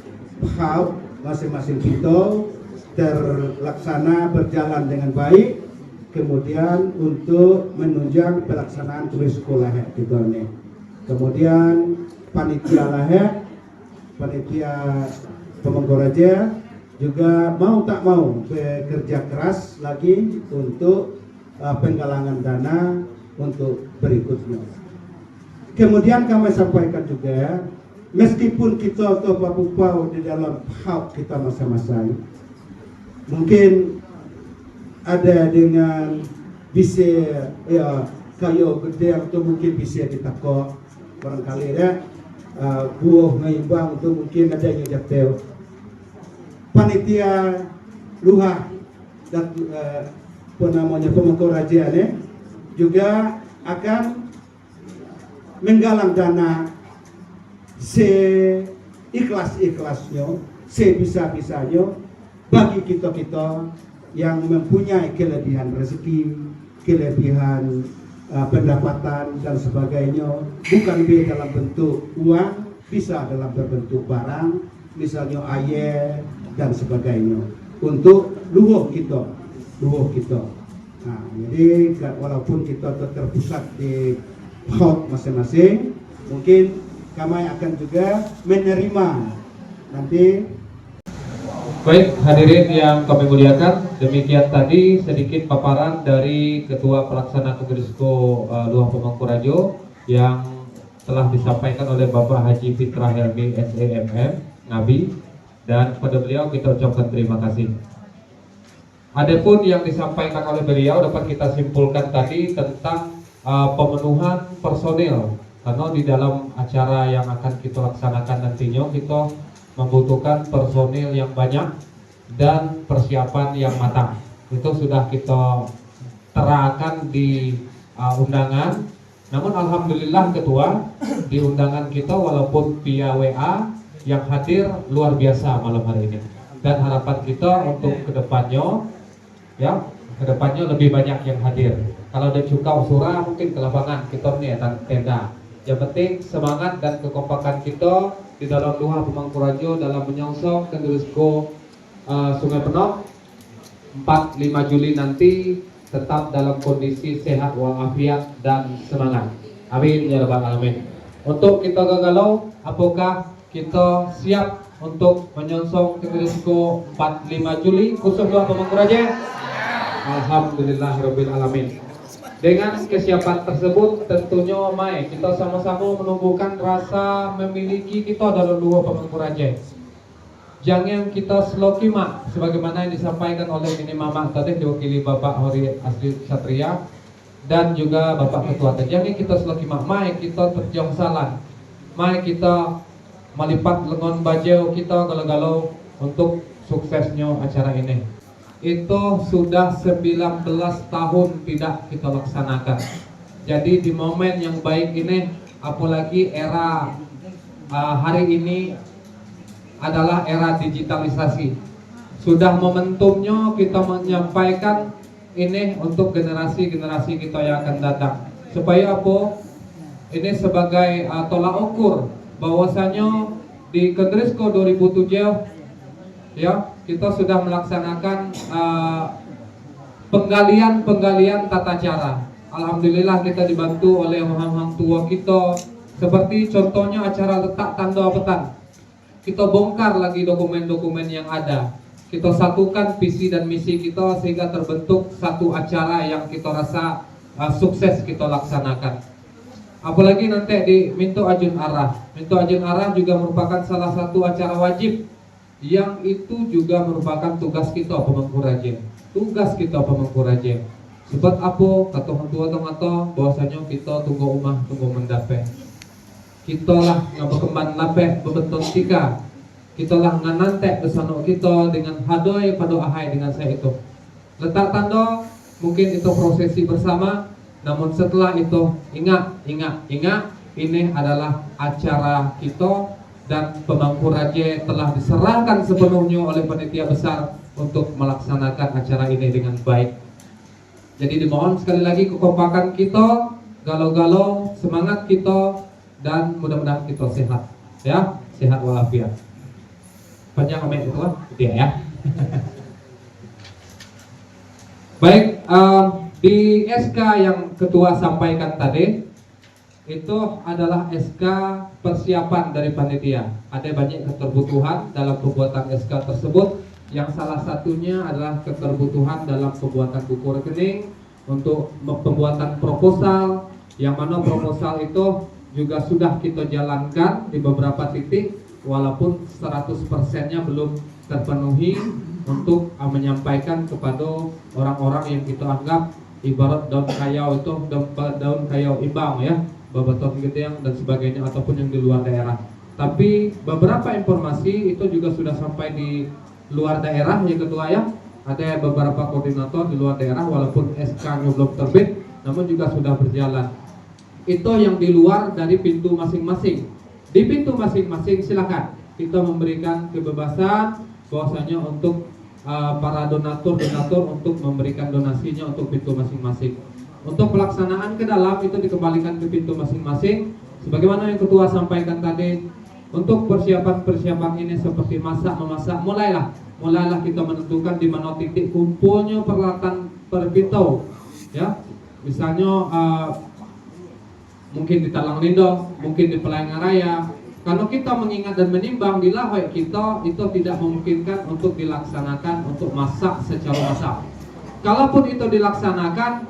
hub, masing-masing pintu terlaksana berjalan dengan baik, kemudian untuk menunjang pelaksanaan turis sekolah gitu nih. Kemudian panitia lahir, panitia Pemangkuraja juga mau tak mau bekerja keras lagi untuk penggalangan dana untuk berikutnya. Kemudian kami sampaikan juga, meskipun kita atau Papupau di dalam hak kita masing-masing, mungkin ada dengan bisa ya kayu gede atau mungkin bisa ditakok barangkali ya buah ngaimbang itu mungkin ada yang jatuh. Panitia luha dan Pemangkuraja juga akan menggalang dana seikhlas-ikhlasnya, sebisa-bisanya bagi kita-kita yang mempunyai kelebihan rezeki, kelebihan pendapatan dan sebagainya, bukan dalam bentuk uang, bisa dalam berbentuk barang, misalnya air dan sebagainya, untuk luhuh kita. Nah, jadi walaupun kita terpusat di hot masing-masing, mungkin kami akan juga menerima nanti.
Baik, hadirin yang kami muliakan, demikian tadi sedikit paparan dari Ketua Pelaksana Kongresco Luah Pemangkurajo yang telah disampaikan oleh Bapak Haji Fitrah Helmi SEMM Ngabi, dan pada beliau kita ucapkan terima kasih. Adapun yang disampaikan oleh beliau dapat kita simpulkan tadi tentang pemenuhan personil, karena di dalam acara yang akan kita laksanakan nantinya kita membutuhkan personil yang banyak dan persiapan yang matang. Itu sudah kita terangkan di undangan. Namun alhamdulillah Ketua, di undangan kita walaupun via WA yang hadir luar biasa malam hari ini. Dan harapan kita untuk kedepannya, ya kedepannya lebih banyak yang hadir. Kalau ada cukau surah mungkin ke lapangan kita nih tenda. Yang penting semangat dan kekompakan kita di dalam Luah Pemangkurajo dalam menyongsong Kongresco Sungai Penok 4-5 Juli nanti tetap dalam kondisi sehat walafiat dan semangat. Amin ya rabbal alamin. Untuk kita galau, apakah kita siap untuk menyongsong Kongresco 4-5 Juli khusus Luah Pemangkurajo? Alhamdulillahirabbil alamin. Dengan kesiapan tersebut tentunya kita sama-sama menumbuhkan rasa memiliki kita dalam Luah Pemangkurajo. Jangan kita selokima sebagaimana yang disampaikan oleh Nini Mama tadi diwakili Bapak Hori Asli Satria dan juga Bapak Ketua. Jangan kita selokima, kita terjongsalan, kita melipat lengan bajau kita galau-galau untuk suksesnya acara ini. Itu sudah 19 tahun tidak kita laksanakan. Jadi di momen yang baik ini, apalagi era hari ini adalah era digitalisasi, sudah momentumnya kita menyampaikan ini untuk generasi-generasi kita yang akan datang. Supaya apa? Ini sebagai tolak ukur bahwasanya di Kongresco 2007 ya kita sudah melaksanakan penggalian tata cara. Alhamdulillah kita dibantu oleh orang-orang tua kita, seperti contohnya acara letak tanda petan. Kita bongkar lagi dokumen-dokumen yang ada, kita satukan visi dan misi kita sehingga terbentuk satu acara yang kita rasa sukses kita laksanakan. Apalagi nanti di Minto Ajun Arah. Minto Ajun Arah juga merupakan salah satu acara wajib yang itu juga merupakan tugas kita Pemangkurajo. Sebab apa kata orang tua atau bahwasanya kita tunggu umah tunggu mendape. Kita lah yang berkembang lapeh berbentuk tika. Kita lah nganantek bersama kita dengan hadoi pada ahai dengan saya itu. Letak tanda mungkin itu prosesi bersama. Namun setelah itu ingat ini adalah acara kita dan pemangku raja telah diserahkan sepenuhnya oleh panitia besar untuk melaksanakan acara ini dengan baik. Jadi dimohon sekali lagi kekompakan kita, galau-galau, semangat kita, dan mudah-mudahan kita sehat, ya, sehat walafiat. Panjang komen itu kan, gitu ya. Baik, di SK yang ketua sampaikan tadi itu adalah SK persiapan dari panitia. Ada banyak keterbutuhan dalam pembuatan SK tersebut. Yang salah satunya adalah keterbutuhan dalam pembuatan buku rekening untuk pembuatan proposal, yang mana proposal itu juga sudah kita jalankan di beberapa titik walaupun 100%-nya belum terpenuhi untuk menyampaikan kepada orang-orang yang kita anggap ibarat daun kayau itu daun kayau imbang ya, babaton gedeng dan sebagainya ataupun yang di luar daerah. Tapi beberapa informasi itu juga sudah sampai di luar daerah ya ketua ya. Ada beberapa koordinator di luar daerah walaupun SK-nya belum terbit namun juga sudah berjalan. Itu yang di luar dari pintu masing-masing. Di pintu masing-masing silakan kita memberikan kebebasan bahwasanya untuk para donatur untuk memberikan donasinya untuk pintu masing-masing. Untuk pelaksanaan ke dalam itu dikembalikan ke pintu masing-masing. Sebagaimana yang ketua sampaikan tadi, untuk persiapan ini seperti memasak, mulailah kita menentukan di mana titik kumpulnya peralatan per pintu, ya. Misalnya mungkin di Talang Lindo, mungkin di Pelangan Raya. Kalau kita mengingat dan menimbang di Lahoi kita itu tidak memungkinkan untuk dilaksanakan untuk masak secara massal. Kalaupun itu dilaksanakan,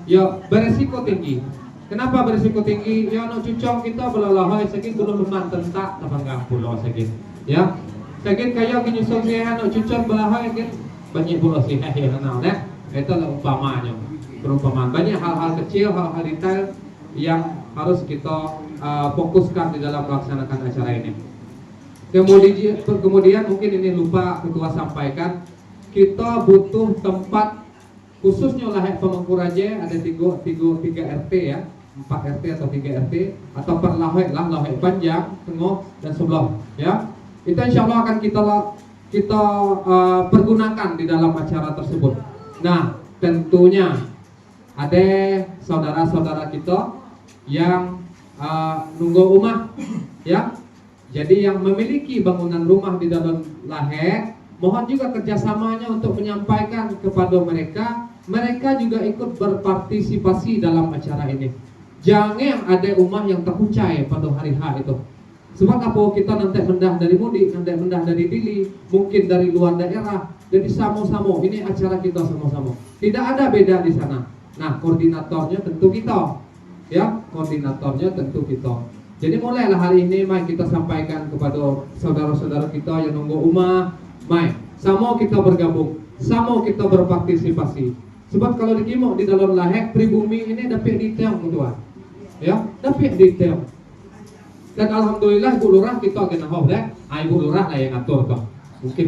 ya beresiko tinggi. Kenapa berisiko tinggi? Ya no cucong kita belalahai sakit belum leman tentak tapanggang pulau sakit. Ya. Sakit kayak kinyusong sih no cucong belalahai sakit banyak pulau sih ya kenal deh. Itu umpamanya. Perumpamaan banyak hal-hal kecil, hal-hal detail yang harus kita fokuskan di dalam melaksanakan acara ini. Kemudian mungkin ini lupa ketua sampaikan, kita butuh tempat khususnya lahek Pemangkuraja ada 3 RT ya, 4 RT atau 3 RT atau per lahek panjang, tengah dan sebelah ya. Itu insya Allah akan kita pergunakan di dalam acara tersebut. Nah tentunya ada saudara-saudara kita yang nunggu rumah ya. Jadi yang memiliki bangunan rumah di dalam lahek, mohon juga kerjasamanya untuk menyampaikan kepada mereka juga ikut berpartisipasi dalam acara ini. Jangan ada rumah yang terkucai pada hari H itu. Sebab apa kita nanti mendah dari mudik, nanti mendah dari Dili, mungkin dari luar daerah. Jadi sama-sama, ini acara kita sama-sama. Tidak ada beda di sana. Nah, koordinatornya tentu kita. Ya, koordinatornya tentu kita. Jadi mulailah hari ini mari kita sampaikan kepada saudara-saudara kita yang nunggu rumah, mari sama kita bergabung, sama kita berpartisipasi. Sebab kalau dikimok di dalam lahek pribumi ini dapat detail ketua. Ya, dapat detail. Dan alhamdulillah Ibu Lurah kita kena hob deh. Ibu Lurah lah yang ngatur toh. Mungkin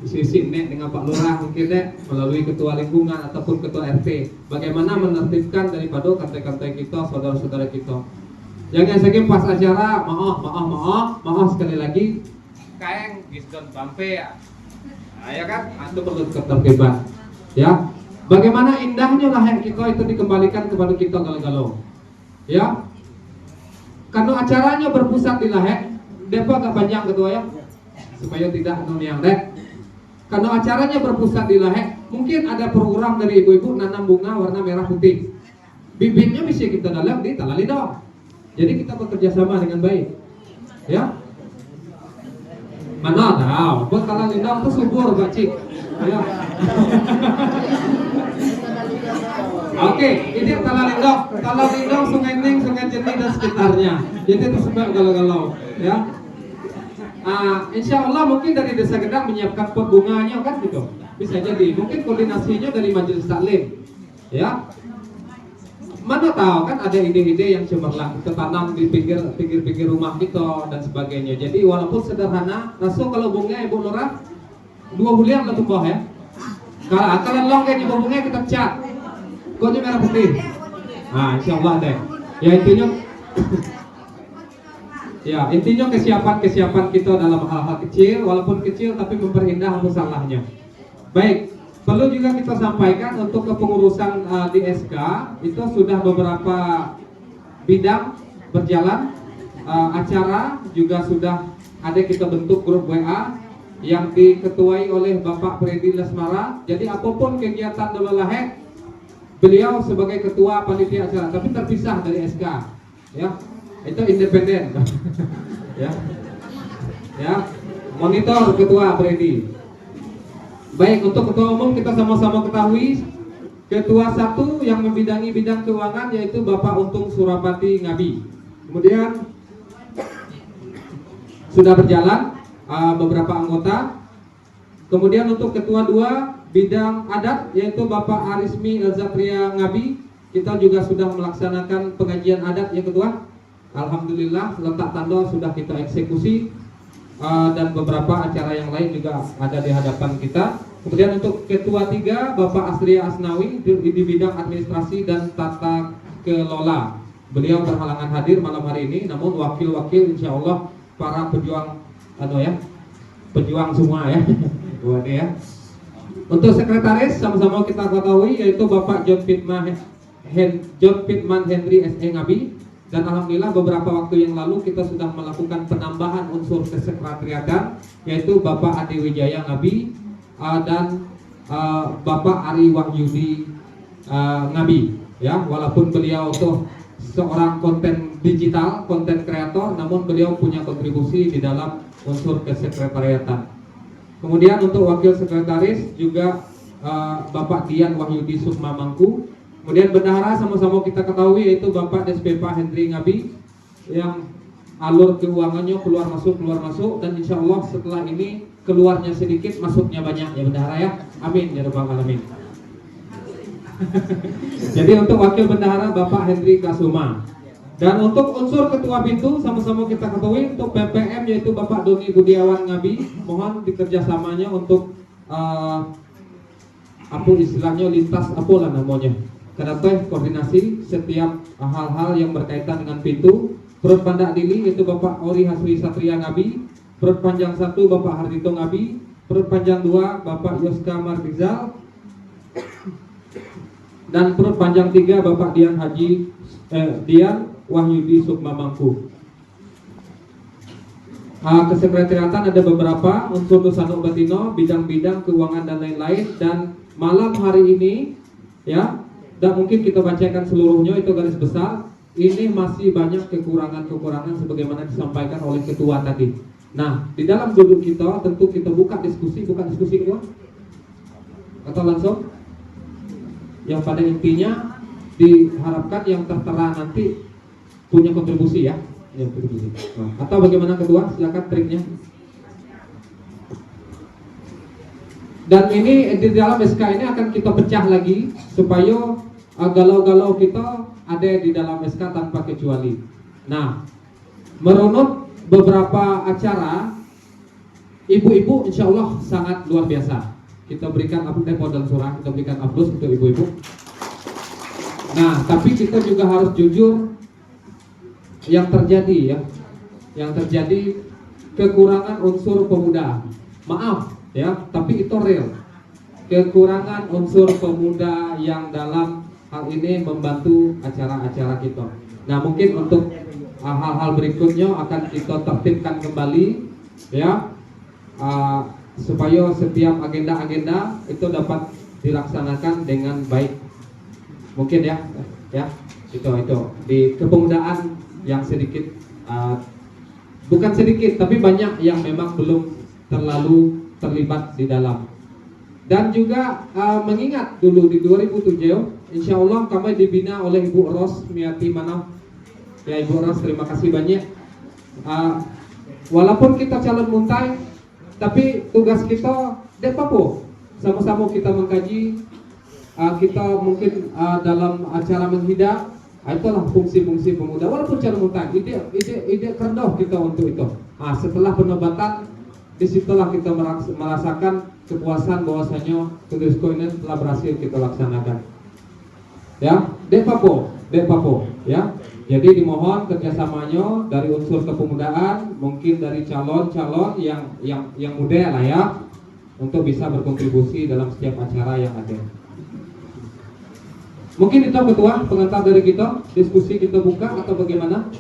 sisi nek dengan Pak Lurah mungkin deh melalui ketua lingkungan ataupun ketua RT bagaimana menertibkan daripada kantai-kantai kita, saudara-saudara kita. Jangan sakit pas acara, maaf sekali lagi kaeng gisdon bampe ya. Nah, ya kan? Itu perlu ketertiban. Ya. Bagaimana indahnya lahir kita itu dikembalikan kepada kita galau-galau. Ya. Karena acaranya berpusat di lahir, depa agak panjang ketua ya. Supaya tidak yang dek. Karena acaranya berpusat di lahir, mungkin ada program dari ibu-ibu nanam bunga warna merah putih. Bibitnya bisa kita dalam di Talalidong. Jadi kita bekerja sama dengan baik. Ya. Mana tahu, buat Talalidong itu subur bacik. Ya. Oke, ini Talalidong, Sungai Ning, Sungai Jernih dan sekitarnya. Jadi itu sebab galau-galau, ya. Insya Allah mungkin dari Desa Gedang menyiapkan pot bunganya kan gitu. Bisa jadi, mungkin koordinasinya dari Majelis Taklim. Ya, mana tahu kan ada ide-ide yang cemerlang kita tanam di pinggir rumah kita dan sebagainya. Jadi walaupun sederhana, rasul kalau bunga Ibu Nora 2 bulan lah tumbuh ya. Kalau long kayak di bunga kita cat, kodnya merah putih. Nah, insyaallah deh. Ya intinya, ya intinya kesiapan kita dalam hal-hal kecil, walaupun kecil tapi memperindah musallahnya. Baik. Perlu juga kita sampaikan untuk kepengurusan di SK itu sudah beberapa bidang berjalan, acara juga sudah ada kita bentuk grup WA yang diketuai oleh Bapak Freddy Lesmara. Jadi apapun kegiatan Dololahek, beliau sebagai ketua panitia acara, tapi terpisah dari SK, ya itu independen, ya monitor ketua Freddy. Baik, untuk ketua umum kita sama-sama ketahui ketua 1 yang membidangi bidang keuangan yaitu Bapak Untung Surapati Ngabi. Kemudian sudah berjalan beberapa anggota. Kemudian untuk ketua 2 bidang adat yaitu Bapak Arismi Elzatria Ngabi, kita juga sudah melaksanakan pengajian adat ya ketua. Alhamdulillah letak tanda sudah kita eksekusi. Dan beberapa acara yang lain juga ada di hadapan kita. Kemudian untuk ketua 3 Bapak Asria Asnawi di bidang administrasi dan tata kelola. Beliau berhalangan hadir malam hari ini, namun wakil-wakil insya Allah para pejuang pejuang semua ya. Ya. Untuk sekretaris sama-sama kita ketahui yaitu Bapak John Pitman Henry SE Ngabi. Dan alhamdulillah beberapa waktu yang lalu kita sudah melakukan penambahan unsur kesekretariatan yaitu Bapak Ade Wijaya Ngabi dan Bapak Ari Wahyudi Ngabi. Ya, walaupun beliau tuh seorang konten digital, konten kreator, namun beliau punya kontribusi di dalam unsur kesekretariatan. Kemudian untuk wakil sekretaris juga Bapak Dian Wahyudi Sukma Mangku. Kemudian bendahara sama-sama kita ketahui yaitu Bapak Despepa Hendri Ngabi yang alur keuangannya keluar masuk dan insya Allah setelah ini keluarnya sedikit masuknya banyak ya bendahara ya, amin ya rabbal alamin. Jadi untuk wakil bendahara Bapak Hendri Kasuma. Dan untuk unsur ketua pintu sama-sama kita ketahui untuk PPM yaitu Bapak Doni Budiawan Ngabi, mohon dikerjasamanya untuk apa istilahnya lintas apalah namanya. Karena koordinasi setiap hal-hal yang berkaitan dengan pintu. Perut Pandak Dili itu Bapak Ori Hasri Satria Ngabi, perut panjang 1 Bapak Hardito Ngabi, perut panjang 2 Bapak Yoska Marbizal, dan perut panjang 3 Bapak Dian Wahyudi Sukma Mangku. Kesekretariatan ada beberapa unsur Nusanuk Batino, bidang-bidang keuangan dan lain-lain. Dan malam hari ini ya, dan mungkin kita bacakan seluruhnya itu garis besar. Ini masih banyak kekurangan-kekurangan sebagaimana disampaikan oleh ketua tadi. Nah, di dalam duduk kita tentu kita buka diskusi ketua atau langsung. Yang pada intinya diharapkan yang tertera nanti punya kontribusi ya. Atau bagaimana ketua? Silakan triknya. Dan ini di dalam SK ini akan kita pecah lagi supaya galau-galau kita ada di dalam SK tanpa kecuali. Nah, merunut beberapa acara ibu-ibu insya Allah sangat luar biasa. Kita berikan update modal surah, kita berikan aplaus untuk ibu-ibu. Nah, tapi kita juga harus jujur yang terjadi ya. Yang terjadi kekurangan unsur pemuda. Maaf ya, tapi itu real. Kekurangan unsur pemuda yang dalam hal ini membantu acara-acara kita. Nah, mungkin untuk hal-hal berikutnya akan kita tertibkan kembali ya, supaya setiap agenda-agenda itu dapat dilaksanakan dengan baik. Mungkin ya itu di kepemudaan yang sedikit, bukan sedikit tapi banyak yang memang belum terlalu terlibat di dalam. Dan juga mengingat dulu di 2007 insya Allah kami dibina oleh Ibu Ros Miati Manaf. Ya Ibu Ros, terima kasih banyak. Walaupun kita calon muntai, tapi tugas kita depapo sama-sama kita mengkaji kita mungkin dalam acara menghidang, itulah fungsi-fungsi pemuda. Walaupun cara mutan, ide kerendah kita untuk itu. Setelah penobatan, disitulah kita merasakan kepuasan bahwasanya tugas ini telah berhasil kita laksanakan. Ya, Depapo, ya. Jadi dimohon kerjasamanya dari unsur kepemudaan, mungkin dari calon-calon yang muda lah ya, untuk bisa berkontribusi dalam setiap acara yang ada. Mungkin itu ketua pengantar dari kita, diskusi kita buka atau bagaimana?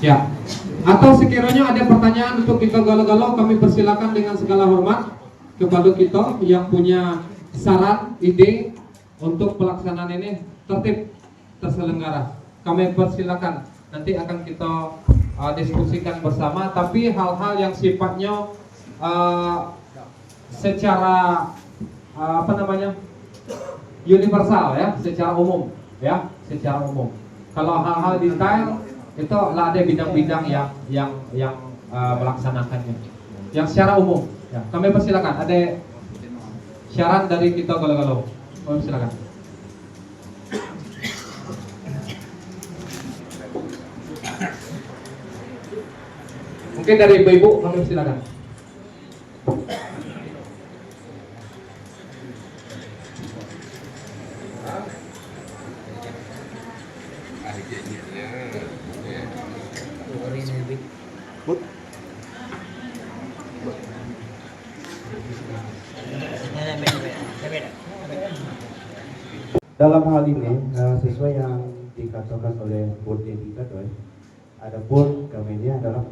Ya. Atau sekiranya ada pertanyaan untuk kita galau-galau, kami persilakan dengan segala hormat kepada kita yang punya saran, ide untuk pelaksanaan ini terselenggara. Kami persilakan, nanti akan kita diskusikan bersama. Tapi hal-hal yang sifatnya secara universal ya, secara umum ya, secara umum. Kalau hal-hal detail itu lah ada bidang-bidang yang melaksanakannya. Yang secara umum, ya, kami persilakan. Ada syarat dari kita galau-galau. Kami persilakan. Mungkin dari ibu-ibu kami silakan.
Dalam hal ini sesuai yang dikatakan oleh Board Dedi tadi, adapun kami ini adalah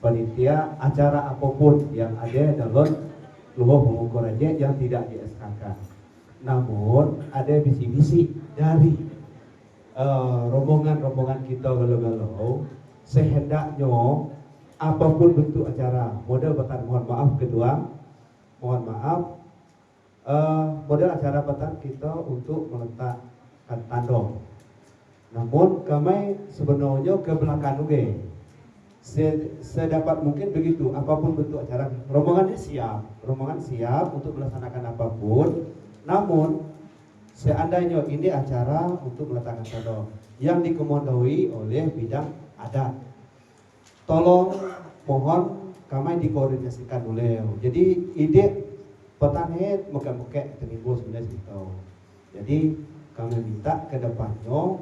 panitia acara apapun yang ada dalam luar pengukurannya yang tidak di SKK. Namun ada bisi-bisi dari rombongan kita galau-galau, sehendaknya apapun bentuk acara, model batan, mohon maaf ketua, mohon maaf, model acara batan kita untuk meletakkan tandong. Namun kami sebenarnya ke belakang juga. Sedapat mungkin begitu, apapun bentuk acara, rombongan siap untuk melaksanakan apapun. Namun seandainya ini acara untuk meletakkan tandong yang dikomandoi oleh bidang adat, tolong mohon kami dikoordinasikan oleh. Jadi ide petani muka-muka terlibat sebenarnya gitu. Jadi kami minta ke depannya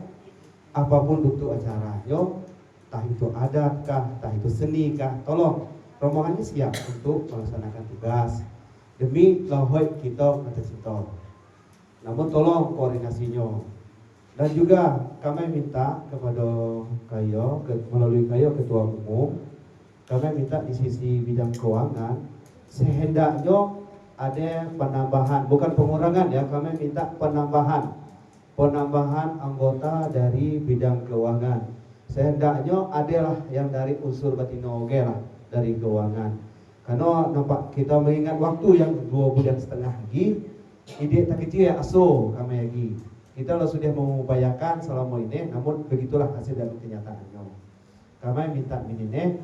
apapun bentuk acaranya, entah itu adat kah, entah itu seni kah, tolong rombongannya siap untuk melaksanakan tugas demi lahoy kita cita. Namun tolong koordinasinya. Dan juga kami minta kepada melalui ketua umum, kami minta di sisi bidang keuangan sehendaknya ada penambahan, bukan pengurangan ya, kami minta penambahan anggota dari bidang keuangan. Sehendaknya adalah yang dari unsur batino lah, dari keuangan. Karena nampak kita mengingat waktu yang 2 bulan setengah lagi, ide tak kecil ya aso kami lagi. Kita sudah mengupayakan selama ini, namun begitulah hasil dan kenyataannya. Kami minta ini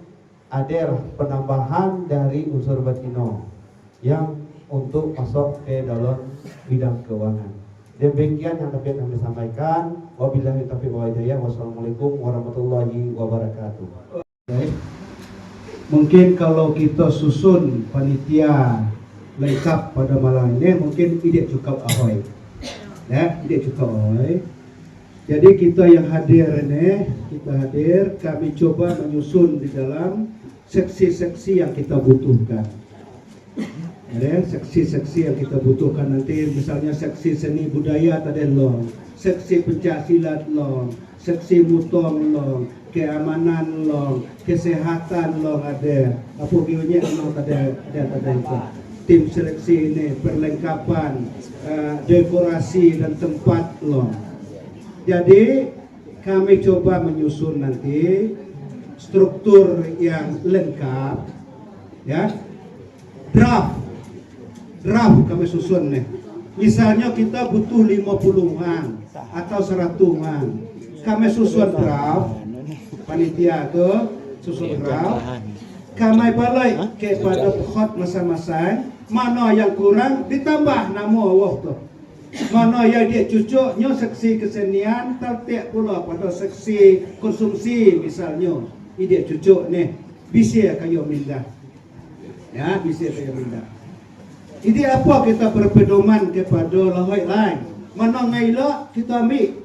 adalah penambahan dari unsur batino yang untuk masuk ke dalam bidang keuangan. Demikian yang dapat kami sampaikan. Wabillahi taufiq wal hidayah. Wassalamualaikum warahmatullahi wabarakatuh. Mungkin kalau kita susun panitia lengkap pada malam ini, mungkin ide cukup ahoy. Ya, ide cukup ahoy. Jadi kita yang hadir ini, kami coba menyusun di dalam seksi-seksi yang kita butuhkan. Ada seksi-seksi yang kita butuhkan nanti, misalnya seksi seni budaya tadi long, seksi pencaksilat long, seksi mutong long, keamanan long, kesehatan long ada. Apa kiunya long ada itu. Tim seleksi ini perlengkapan, dekorasi dan tempat long. Jadi kami coba menyusun nanti struktur yang lengkap, ya. Draft kami susun nih. Misalnya kita butuh 50-an atau 100-an. Kami susun draft, panitia ke susun draft. Kami balik kepada hot masing-masing. Mana yang kurang ditambah nama Allah tu. Mana yang dia cucuknya seksi kesenian tertiak pula pada seksi konsumsi misalnya. Dia cucuk ni bisa kayu mindah. Ya, bisa kayu mindah. Jadi apa kita berpedoman kepada lahir lain? Mana ngaila kita ambil.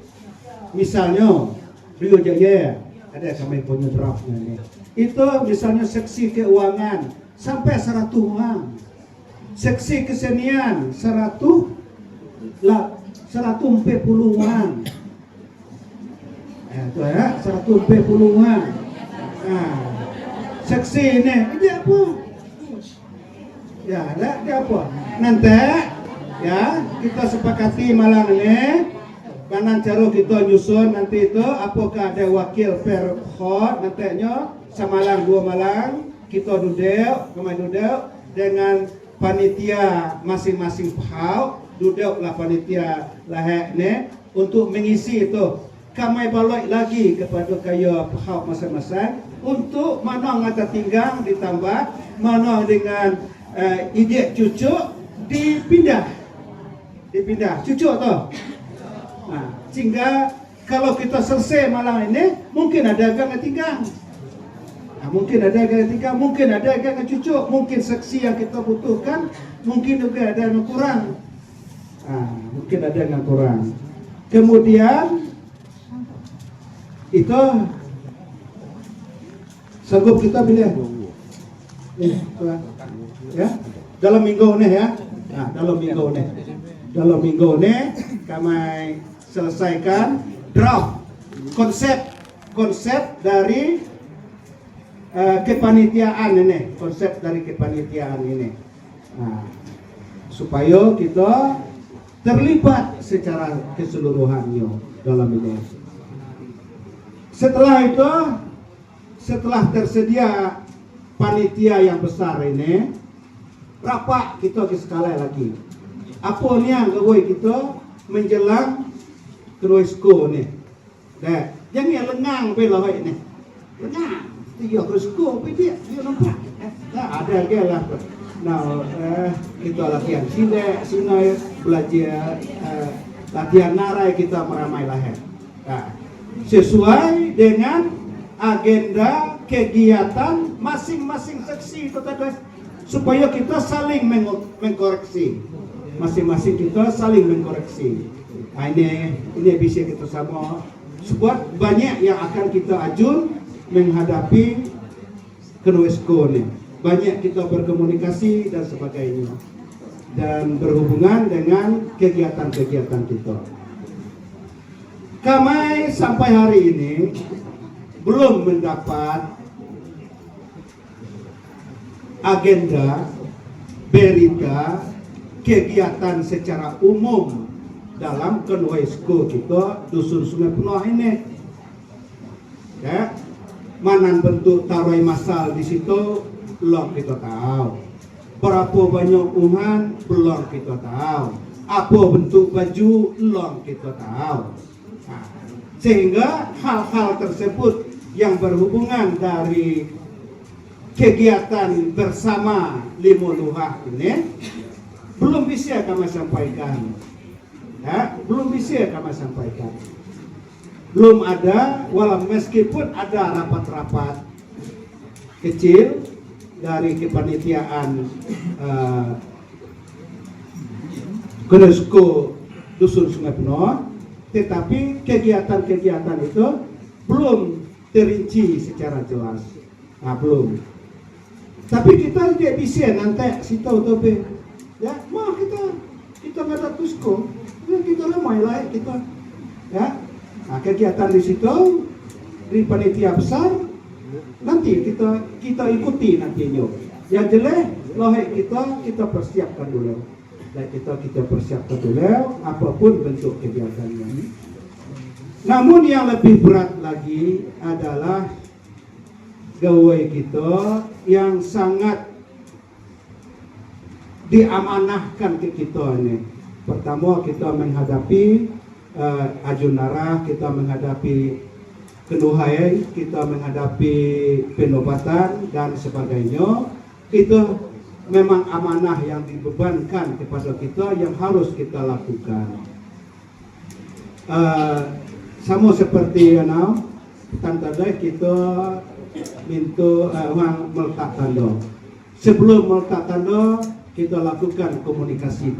Misalnya Rio Jaya ada kami punya draftnya ni. Itu misalnya seksi keuangan sampai 100 orang. Seksi kesenian 140 orang. Itu ya, 140 orang. Seksi ni, ini apa? Ya, dia apa? Nanti ya, kita sepakati malam ini. Kanan cara kita nyusun nanti itu apakah ada wakil per khot nantinya semalam 2 malam kita duduk dengan panitia masing-masing pahau duduklah panitia lahir ni untuk mengisi itu. Kami balik lagi kepada kaya pahau masing-masing untuk mana ngata tinggal ditambah, mana dengan ide cucuk dipindah cucuk tu. Sehingga kalau kita selesai malam ini mungkin ada agak tinggal. Mungkin ada agak tinggal, mungkin ada agak cucuk, mungkin seksi yang kita butuhkan, mungkin juga ada yang kurang. Mungkin ada yang kurang. Kemudian itu sanggup kita pilih. Ya, dalam minggu ini ya. Dalam minggu ini kami selesaikan draft konsep dari kepanitiaan ini, supaya kita terlibat secara keseluruhannya dalam ini. Setelah itu, setelah tersedia panitia yang besar ini, rapat kita ke sekali lagi. Apa ni yang kita menjelang Kroisko ni. Dah, jangan lengang belah ni. Lengang. Dia Kroisko dia nampak. Ada ke lah. Kita latihan sinai belajar latihan narai kita meramai lahir. Sesuai dengan agenda kegiatan masing-masing seksi itu tadi supaya kita saling mengkoreksi. Masing-masing kita saling mengkoreksi. Ini bisa kita sama sebab banyak yang akan kita ajun menghadapi Kroisko ni. Banyak kita berkomunikasi dan sebagainya dan berhubungan dengan kegiatan-kegiatan kita. Kami sampai hari ini belum mendapat agenda berita kegiatan secara umum dalam Kroisko kita dusun Sungai Penuh ini. Ya, mana bentuk taruh masal di situ belum kita tahu. Berapa banyak umat belum kita tahu. Apa bentuk baju belum kita tahu. Sehingga hal-hal tersebut yang berhubungan dari kegiatan bersama Limo Luhah ini belum bisa kami sampaikan. Ya, belum bisa kami sampaikan. Belum ada, walau meskipun ada rapat-rapat kecil dari kepanitiaan Kroisko Dusun Sungai Penuh, tetapi kegiatan-kegiatan itu belum terinci secara jelas. Belum. Tapi kita tidak bisa nanti sita utopi. Ya, mah kita nggak ada Kroisko. Kita lemai lah kita, ya. Kegiatan di situ di panitia besar nanti kita ikuti nantinya. Yang jelas lohek kita persiapkan dulu. Dan kita persiapkan dulu apapun bentuk kegiatannya. Namun yang lebih berat lagi adalah gawe kita yang sangat diamanahkan ke kita ini. Pertama kita menghadapi ajunarah, kita menghadapi kenuhai, kita menghadapi penobatan dan sebagainya. Itu memang amanah yang dibebankan kepada kita yang harus kita lakukan. Sama seperti tanda kita minta orang meletak tanda. Sebelum meletak tanda kita lakukan komunikasi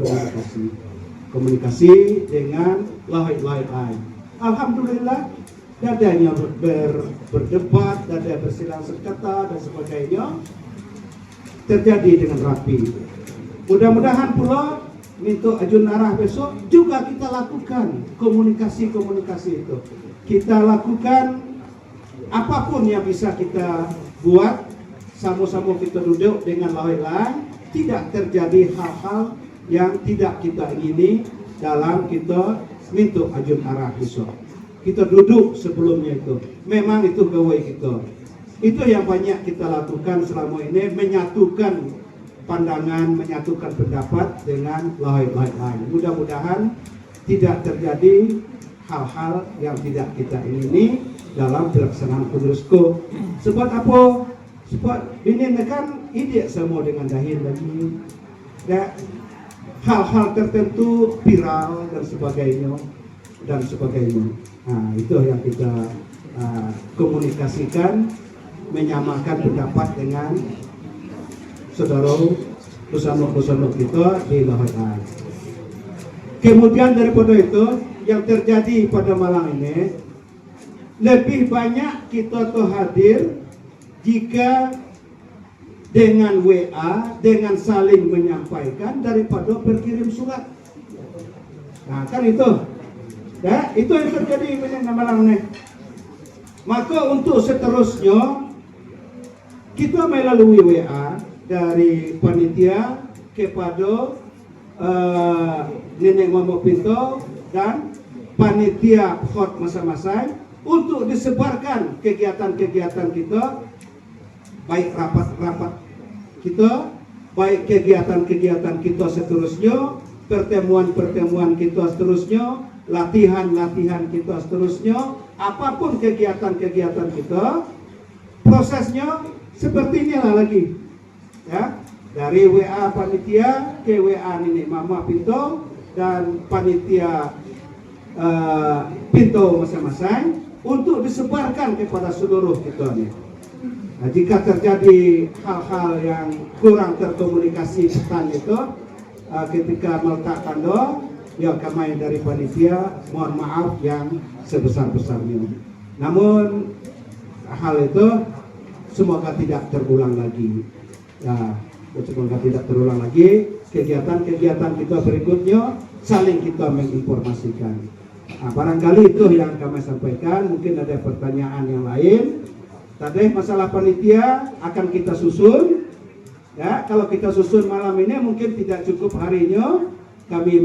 dengan lahir. Alhamdulillah, dadanya berdebat, dada bersilang sekata dan sebagainya terjadi dengan rapi. Mudah-mudahan pula minta ajun arah besok juga kita lakukan komunikasi itu. Kita lakukan apapun yang bisa kita buat, sama-sama kita duduk dengan lain-lain, tidak terjadi hal-hal yang tidak kita ingini dalam kita minta ajun arah besok. Kita duduk sebelumnya itu. Memang itu gawe kita. Itu yang banyak kita lakukan selama ini, menyatukan pandangan, menyatukan pendapat dengan lain-lain. Mudah-mudahan tidak terjadi hal-hal yang tidak kita ingini dalam pelaksanaan Kudrusko. Sebab apa? Sebab ini kan ide semua dengan dahin lagi. Dan hal-hal tertentu viral dan sebagainya. Nah, itu yang kita komunikasikan, menyamakan pendapat dengan saudara dosa-dosa kita di Lahir. Kemudian daripada itu, yang terjadi pada malam ini, lebih banyak kita tuh hadir jika dengan WA, dengan saling menyampaikan daripada berkirim surat. Nah, kan itu. Ya, itu yang terjadi pada malam ini. Maka untuk seterusnya kita melalui WA dari panitia kepada Nenek Mama Pinto dan panitia khot masa-masa untuk disebarkan kegiatan-kegiatan kita, baik rapat-rapat kita, baik kegiatan-kegiatan kita seterusnya, pertemuan-pertemuan kita seterusnya, latihan-latihan kita seterusnya, apapun kegiatan-kegiatan kita, prosesnya seperti inilah lagi, ya, dari WA panitia ke WA Nenek Mama Pinto dan panitia Pinto masing-masing untuk disebarkan kepada seluruh kita nih. Nah, jika terjadi hal-hal yang kurang terkomunikasi petang itu ketika meletak tanda, ya kami dari panitia mohon maaf yang sebesar-besarnya. Namun hal itu semoga tidak terulang lagi. Ya, semoga tidak terulang lagi. Kegiatan-kegiatan kita berikutnya saling kita menginformasikan. Nah, barangkali itu yang kami sampaikan. Mungkin ada pertanyaan yang lain. Tadi masalah panitia akan kita susun. Ya, kalau kita susun malam ini mungkin tidak cukup harinya. Kami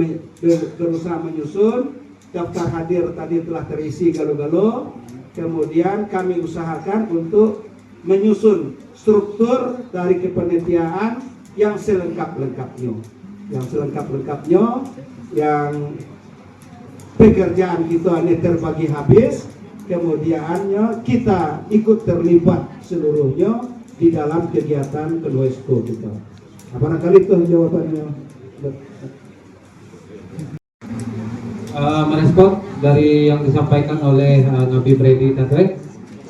berusaha menyusun. Daftar hadir tadi telah terisi galau-galau. Kemudian kami usahakan untuk menyusun struktur dari kepanitiaan yang selengkap-lengkapnya. Yang pekerjaan kita ini terbagi habis, kemudiannya kita ikut terlibat seluruhnya di dalam kegiatan kedua esko kita. Nah, barangkali itu jawabannya.
Merespon dari yang disampaikan oleh Nabi Brady tadi.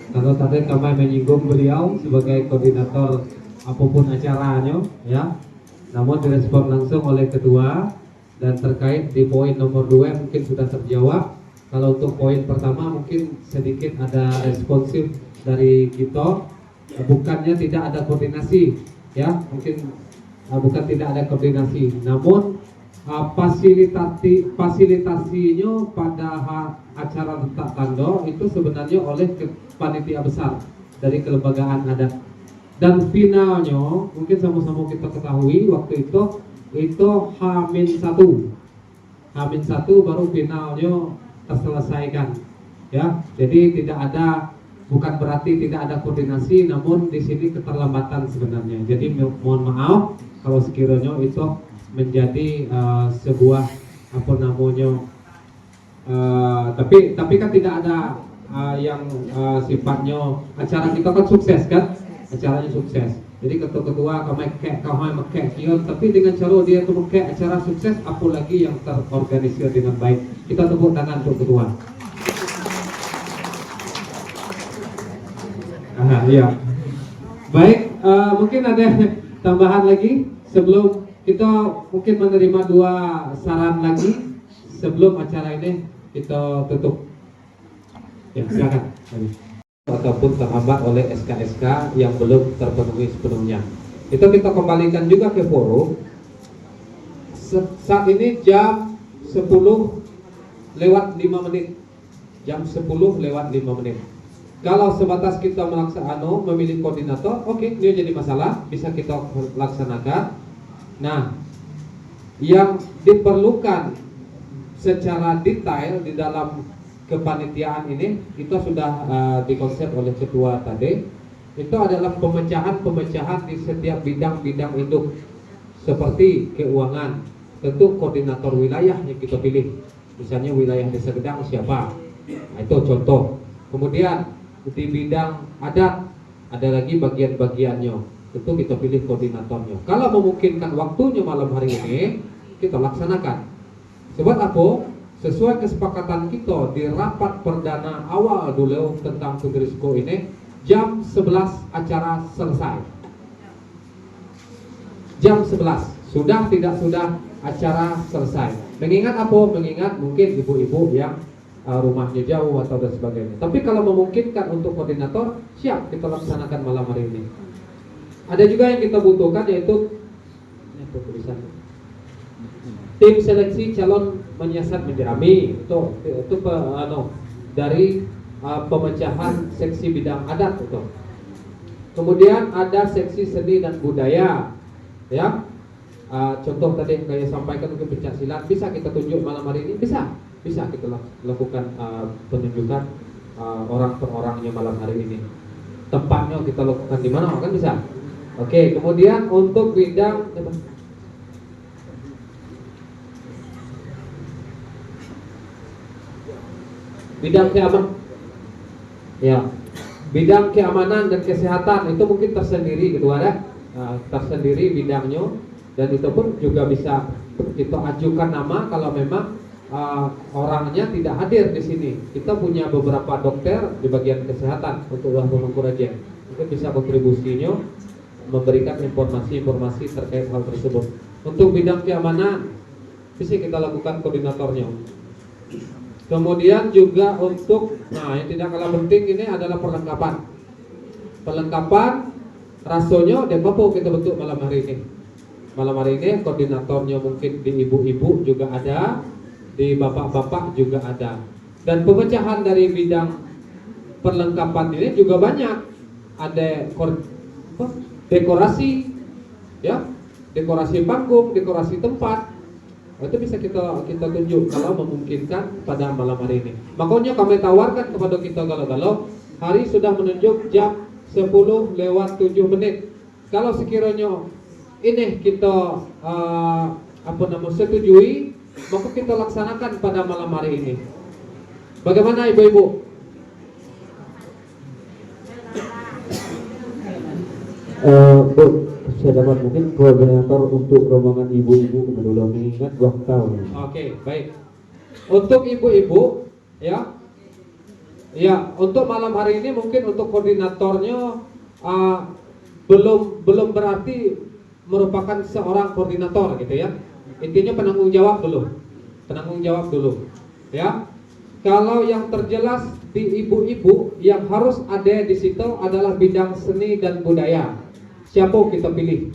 Kalau tadi kami menyinggung beliau sebagai koordinator apapun acaranya, ya. Namun direspon langsung oleh kedua. Dan terkait di poin nomor 2 mungkin sudah terjawab. Kalau untuk poin pertama mungkin sedikit ada responsif dari kita. Bukannya tidak ada koordinasi, ya, mungkin bukan tidak ada koordinasi. Namun fasilitasinya pada acara letak tanda itu sebenarnya oleh panitia besar dari kelembagaan adat. Dan finalnya mungkin sama-sama kita ketahui waktu itu H-1 baru finalnya terselesaikan, ya. Jadi bukan berarti tidak ada koordinasi, namun di sini keterlambatan sebenarnya. Jadi mohon maaf kalau sekiranya itu menjadi sebuah apa namanya, tapi kan tidak ada yang sifatnya acara kita kan sukses kan, acaranya sukses. Jadi ketua-ketua kau mekek kion, tapi dengan cara dia tuh mekek acara sukses, apalagi yang terorganisir dengan baik. Kita tepuk tangan untuk ketua. Iya. Baik, mungkin ada tambahan lagi sebelum kita mungkin menerima 2 saran lagi sebelum acara ini kita tutup. Ya, silakan. Ataupun terhambat oleh SK-SK yang belum terpenuhi sepenuhnya. Itu kita kembalikan juga ke forum. Saat ini jam 10 lewat 5 menit. Jam 10 lewat 5 menit. Kalau sebatas kita melaksanakan memilih koordinator, oke, ini jadi masalah, bisa kita laksanakan. Nah, yang diperlukan secara detail di dalam kepanitiaan ini, kita sudah dikonsep oleh ketua tadi. Itu adalah pemecahan-pemecahan di setiap bidang-bidang induk, seperti keuangan. Tentu koordinator wilayah yang kita pilih. Misalnya wilayah Desa Gedang siapa? Nah, itu contoh. Kemudian di bidang adat ada lagi bagian-bagiannya, tentu kita pilih koordinatornya. Kalau memungkinkan waktunya malam hari ini, kita laksanakan. Sebab apa? Sesuai kesepakatan kita di rapat perdana awal dulu tentang Kudrisco ini, jam 11 acara selesai. Jam 11 sudah tidak sudah acara selesai. Mengingat apa? Mengingat mungkin ibu-ibu yang rumahnya jauh atau dan sebagainya. Tapi kalau memungkinkan untuk koordinator, siap kita laksanakan malam hari ini. Ada juga yang kita butuhkan, yaitu tim seleksi calon menyiasat menjerami. Itu dari pemecahan seksi bidang adat itu. Kemudian ada seksi seni dan budaya, ya. Contoh tadi yang saya sampaikan untuk pencak silat, bisa kita tunjuk malam hari ini, bisa kita lakukan penunjukan orang per orangnya malam hari ini. Tempatnya kita lakukan di mana, kan bisa. Oke, kemudian untuk bidang keamanan, ya, bidang keamanan dan kesehatan itu mungkin tersendiri gitu, ada tersendiri bidangnya, dan itu pun juga bisa kita ajukan nama kalau memang orangnya tidak hadir di sini. Kita punya beberapa dokter di bagian kesehatan untuk Mangkuraja, mungkin bisa kontribusinya memberikan informasi-informasi terkait hal tersebut. Untuk bidang keamanan bisa kita lakukan koordinatornya. Kemudian juga untuk, yang tidak kalah penting ini adalah perlengkapan. Perlengkapan rasanya depopo kita bentuk malam hari ini. Malam hari ini koordinatornya mungkin di ibu-ibu juga ada, di bapak-bapak juga ada. Dan pemecahan dari bidang perlengkapan ini juga banyak. Ada dekorasi, ya, dekorasi panggung, dekorasi tempat. Itu bisa kita tunjuk kalau memungkinkan pada malam hari ini. Makanya kami tawarkan kepada kita galau-galau, hari sudah menunjuk jam 10 lewat 7 menit. Kalau sekiranya ini kita setujui, maka kita laksanakan pada malam hari ini. Bagaimana ibu-ibu?
Bu, saya dapat mungkin koordinator untuk rombongan ibu-ibu dulu mengingat waktu.
Oke, baik. Untuk ibu-ibu, ya, untuk malam hari ini mungkin untuk koordinatornya belum berarti merupakan seorang koordinator gitu ya. Intinya penanggung jawab dulu, ya. Kalau yang terjelas di ibu-ibu yang harus ada di situ adalah bidang seni dan budaya. Siapa kita pilih?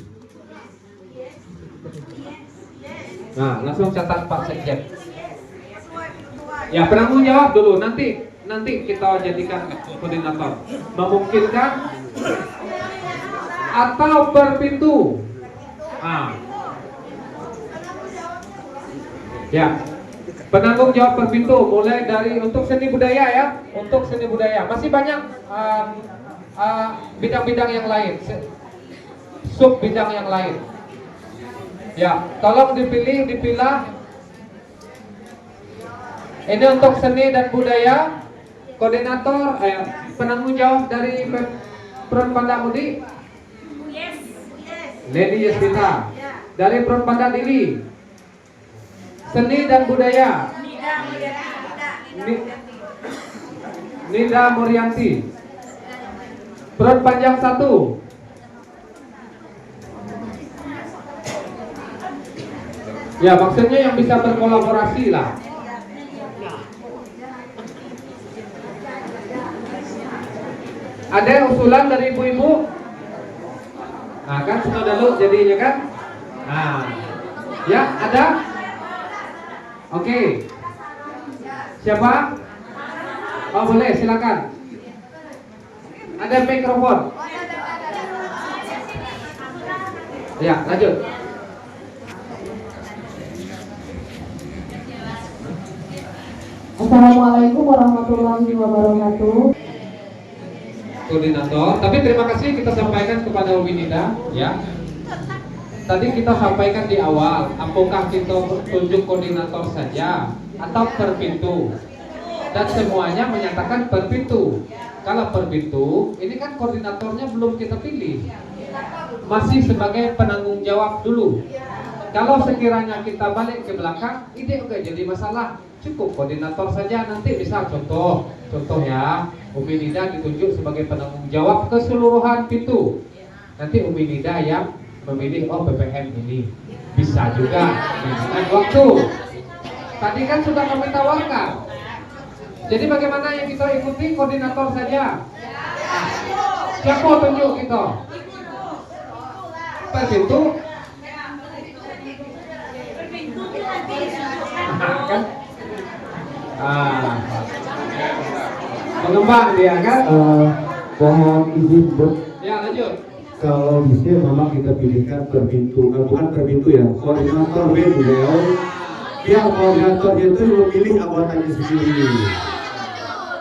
Nah, langsung catat Pak Sekjen. Ya, penanggung jawab dulu, nanti kita jadikan koordinator. Memungkinkan atau per pintu. Ya, penanggung jawab per pintu, mulai dari untuk seni budaya ya, untuk seni budaya masih banyak bidang-bidang yang lain, sub bidang yang lain. Ya, tolong dipilah Ini untuk seni dan budaya, koordinator, penanggung jawab dari Pronpanda Mudi. Lady Yesvita. Dari Pronpanda Dili. Seni dan budaya. Nida Murianti. Pronpanjang 1. Ya, maksudnya yang bisa berkolaborasi lah. Ada usulan dari ibu-ibu? Nah, kan sudah dulu jadinya kan? Nah, ya ada? Oke. Siapa? Oh boleh, silakan. Ada mikrofon. Ya, lanjut.
Assalamualaikum warahmatullahi wabarakatuh.
Koordinator, tapi terima kasih kita sampaikan kepada Umi Nida, ya. Tadi kita sampaikan di awal, apakah kita tunjuk koordinator saja atau per pintu? Dan semuanya menyatakan per pintu. Kalau per pintu, ini kan koordinatornya belum kita pilih, masih sebagai penanggung jawab dulu. Kalau sekiranya kita balik ke belakang, ini oke jadi masalah. Cukup koordinator saja, nanti bisa contoh ya, Umi Nida ditunjuk sebagai penanggung jawab keseluruhan pintu. Nanti Umi Nida yang memilih, oh BPM ini bisa juga dengan waktu. Tadi kan sudah kami tawarkan. Jadi bagaimana yang kita ikuti koordinator saja. Nah, siapa tunjuk kita? Per pintu. Kan? Mengembang dia kan?
Mohon izin Bu,
Ya lanjut.
kalau di sini memang kita pilihkan per pintu, bukan per pintu ya, koordinator beliau. Biar koordinatornya itu memilih anggotanya sendiri.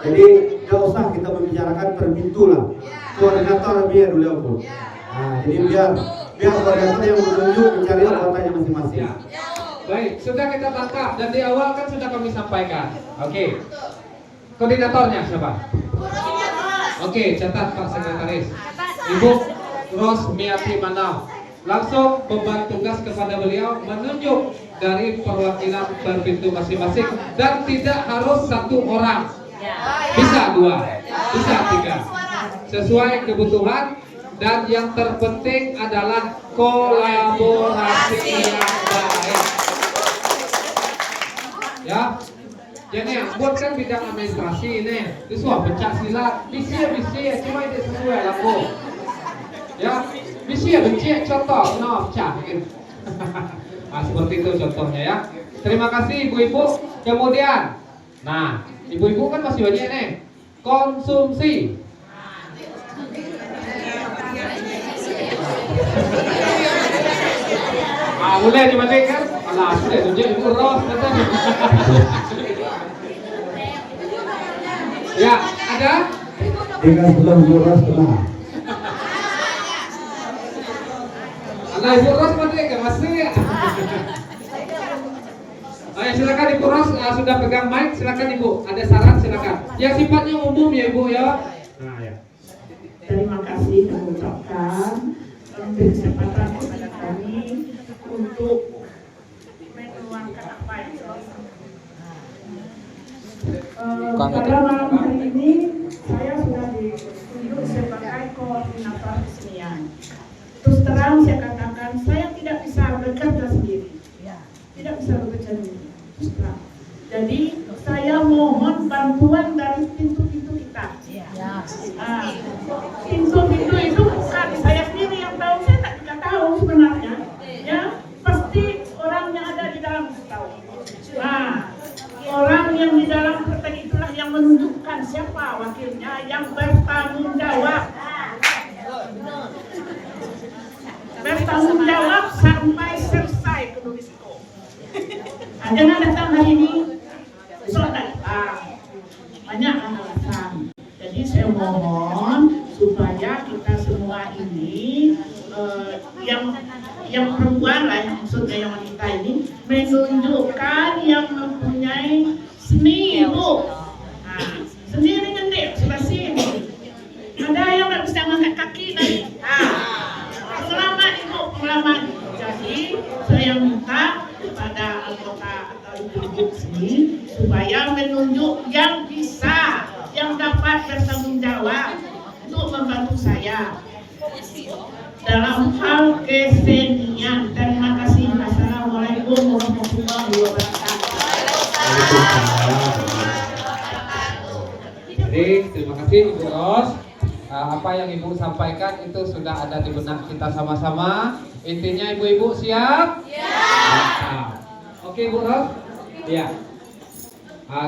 Jadi nggak usah kita membicarakan per pintu lah. Koordinator biar beliau Bu. Nah, jadi biar koordinator yang menunjuk mencari anggotanya masing-masing.
Ya. Baik, sudah kita tangkap dan di awal kan sudah kami sampaikan. Oke. Koordinatornya siapa? Oke, catat Pak Sekretaris. Ibu Rosmiati Manau. Langsung beban tugas kepada beliau menunjuk dari perwakilan per pintu masing-masing dan tidak harus satu orang. Bisa 2, bisa 3. Sesuai kebutuhan dan yang terpenting adalah kolaborasi yang baik. Ya, jadi buatkan bidang administrasi ini, itu pencak silat, bisa cuma itu sesuai laku. Ya, bisa benci contoh, no pecah gitu. Nah, seperti itu contohnya ya. Terima kasih ibu-ibu. Kemudian, nah, ibu-ibu kan masih banyak nih. Konsumsi. Boleh dibanding kan? Alah, sudah tunjuk ibu Ros katanya. Ya, ada?
Dengan belum Ros tenang.
Alah, ibu Ros mandek kan masih ya? Ayo silakan ibu Ros, sudah pegang mic, silakan ibu. Ada saran silakan. Yang sifatnya umum ya ibu ya. Nah ya.
Terima kasih kami ucapkan kesempatan kepada kami untuk menuangkan apa yang pada malam hari ini saya sudah ditunjuk sebagai koordinator kesenian. Terus terang saya katakan saya tidak bisa bekerja sendiri, tidak bisa bekerja sendiri. Terus terang. Jadi saya mohon bantuan dari pintu-pintu kita. Pintu-pintu itu bukan saya sendiri yang tahu, saya tidak tahu sebenarnya. Ya, pasti orang yang ada di dalam tahu. Nah, orang yang di dalam kertas itulah yang menunjukkan siapa wakilnya yang bertanggung jawab. Bertanggung jawab sampai selesai penulis itu. Jangan datang hari ini, besok datang. Banyak alasan. Jadi saya mohon supaya kita semua ini yang perempuan lah, maksudnya yang wanita ini menunjukkan yang mempunyai seni ibu. Sendiri ngendek sebelah sini. Ada yang nggak bisa ngangkat kaki tadi. Selamat ibu selamat. Jadi saya minta kepada anggota atau ibu-ibu sini supaya menunjuk yang bisa, yang dapat bertanggung jawab untuk membantu saya dalam hal kesenian. Terima kasih. Assalamualaikum warahmatullahi wabarakatuh.
Jadi terima kasih Ibu Ros. Apa yang Ibu sampaikan itu sudah ada di benak kita sama-sama. Intinya ibu-ibu siap? Siap. Oke Bu Ros. Ya.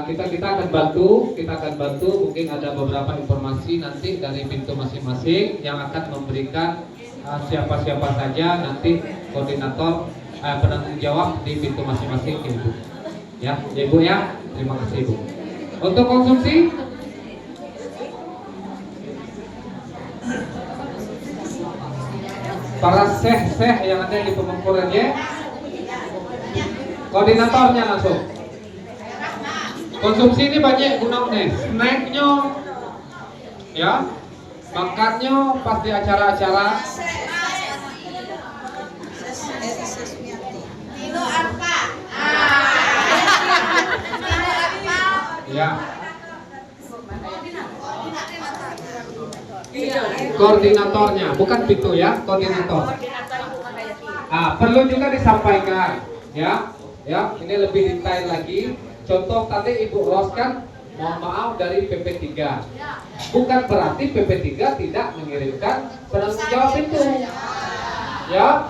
Kita akan bantu, mungkin ada beberapa informasi nanti dari pintu masing-masing yang akan memberikan siapa-siapa saja nanti koordinator penanggung jawab di pintu masing-masing Ibu. Ya Ibu ya. Terima kasih Ibu. Untuk konsumsi para seh-seh yang ada di Pemengkuran ya, koordinatornya langsung. Konsumsi ini banyak gunanya, snacknya, ya, makannya pas di acara-acara. Ya. Koordinatornya, bukan pintu ya, koordinator. Perlu juga disampaikan, ya, ini lebih detail lagi. Contoh tadi Ibu Ros kan, mohon maaf dari PP3. Bukan berarti PP3 tidak mengirimkan penanggung jawab pintu, ya.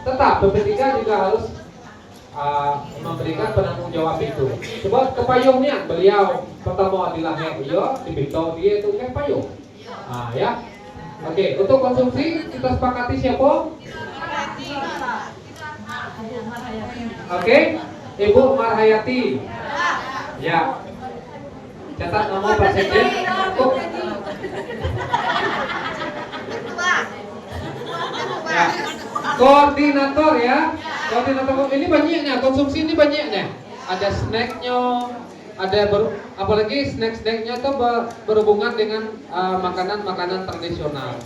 Tetap PP3 juga harus memberikan penanggung jawab itu. Sebab kepayungnya beliau pertama adalah di pintu dia itu kayak payung. Ya. Oke, untuk konsumsi kita sepakati siapa? Oke, Ibu Marhayati. Ya. Catat nomor Pak Sekjen. Ya. Koordinator ya. Koordinator ini banyaknya, konsumsi ini banyaknya. Ada snacknya, ada apalagi snack-snacknya itu berhubungan dengan makanan-makanan tradisional.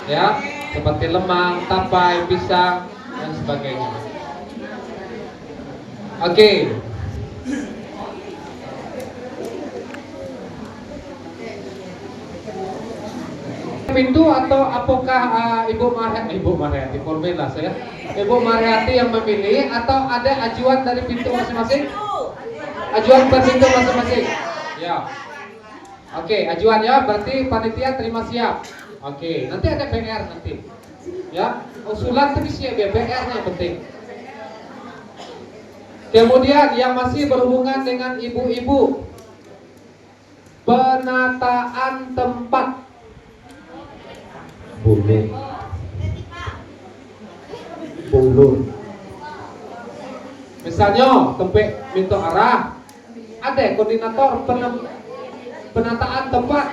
Ya, seperti lemang, tapai, pisang dan sebagainya. Oke. Pintu atau apakah Ibu Marhayati formula saya? Ibu Marhayati yang memilih atau ada ajuan dari pintu masing-masing? Ajuan per pintu masing-masing. Ya. Oke, ajuan ya, berarti panitia terima siap. Oke, nanti ada PR nanti. Ya, usulan terus ya, PR-nya yang penting. Kemudian yang masih berhubungan dengan ibu-ibu, penataan tempat. Bulur. Misalnya tempat minta arah, ada koordinator penataan tempat.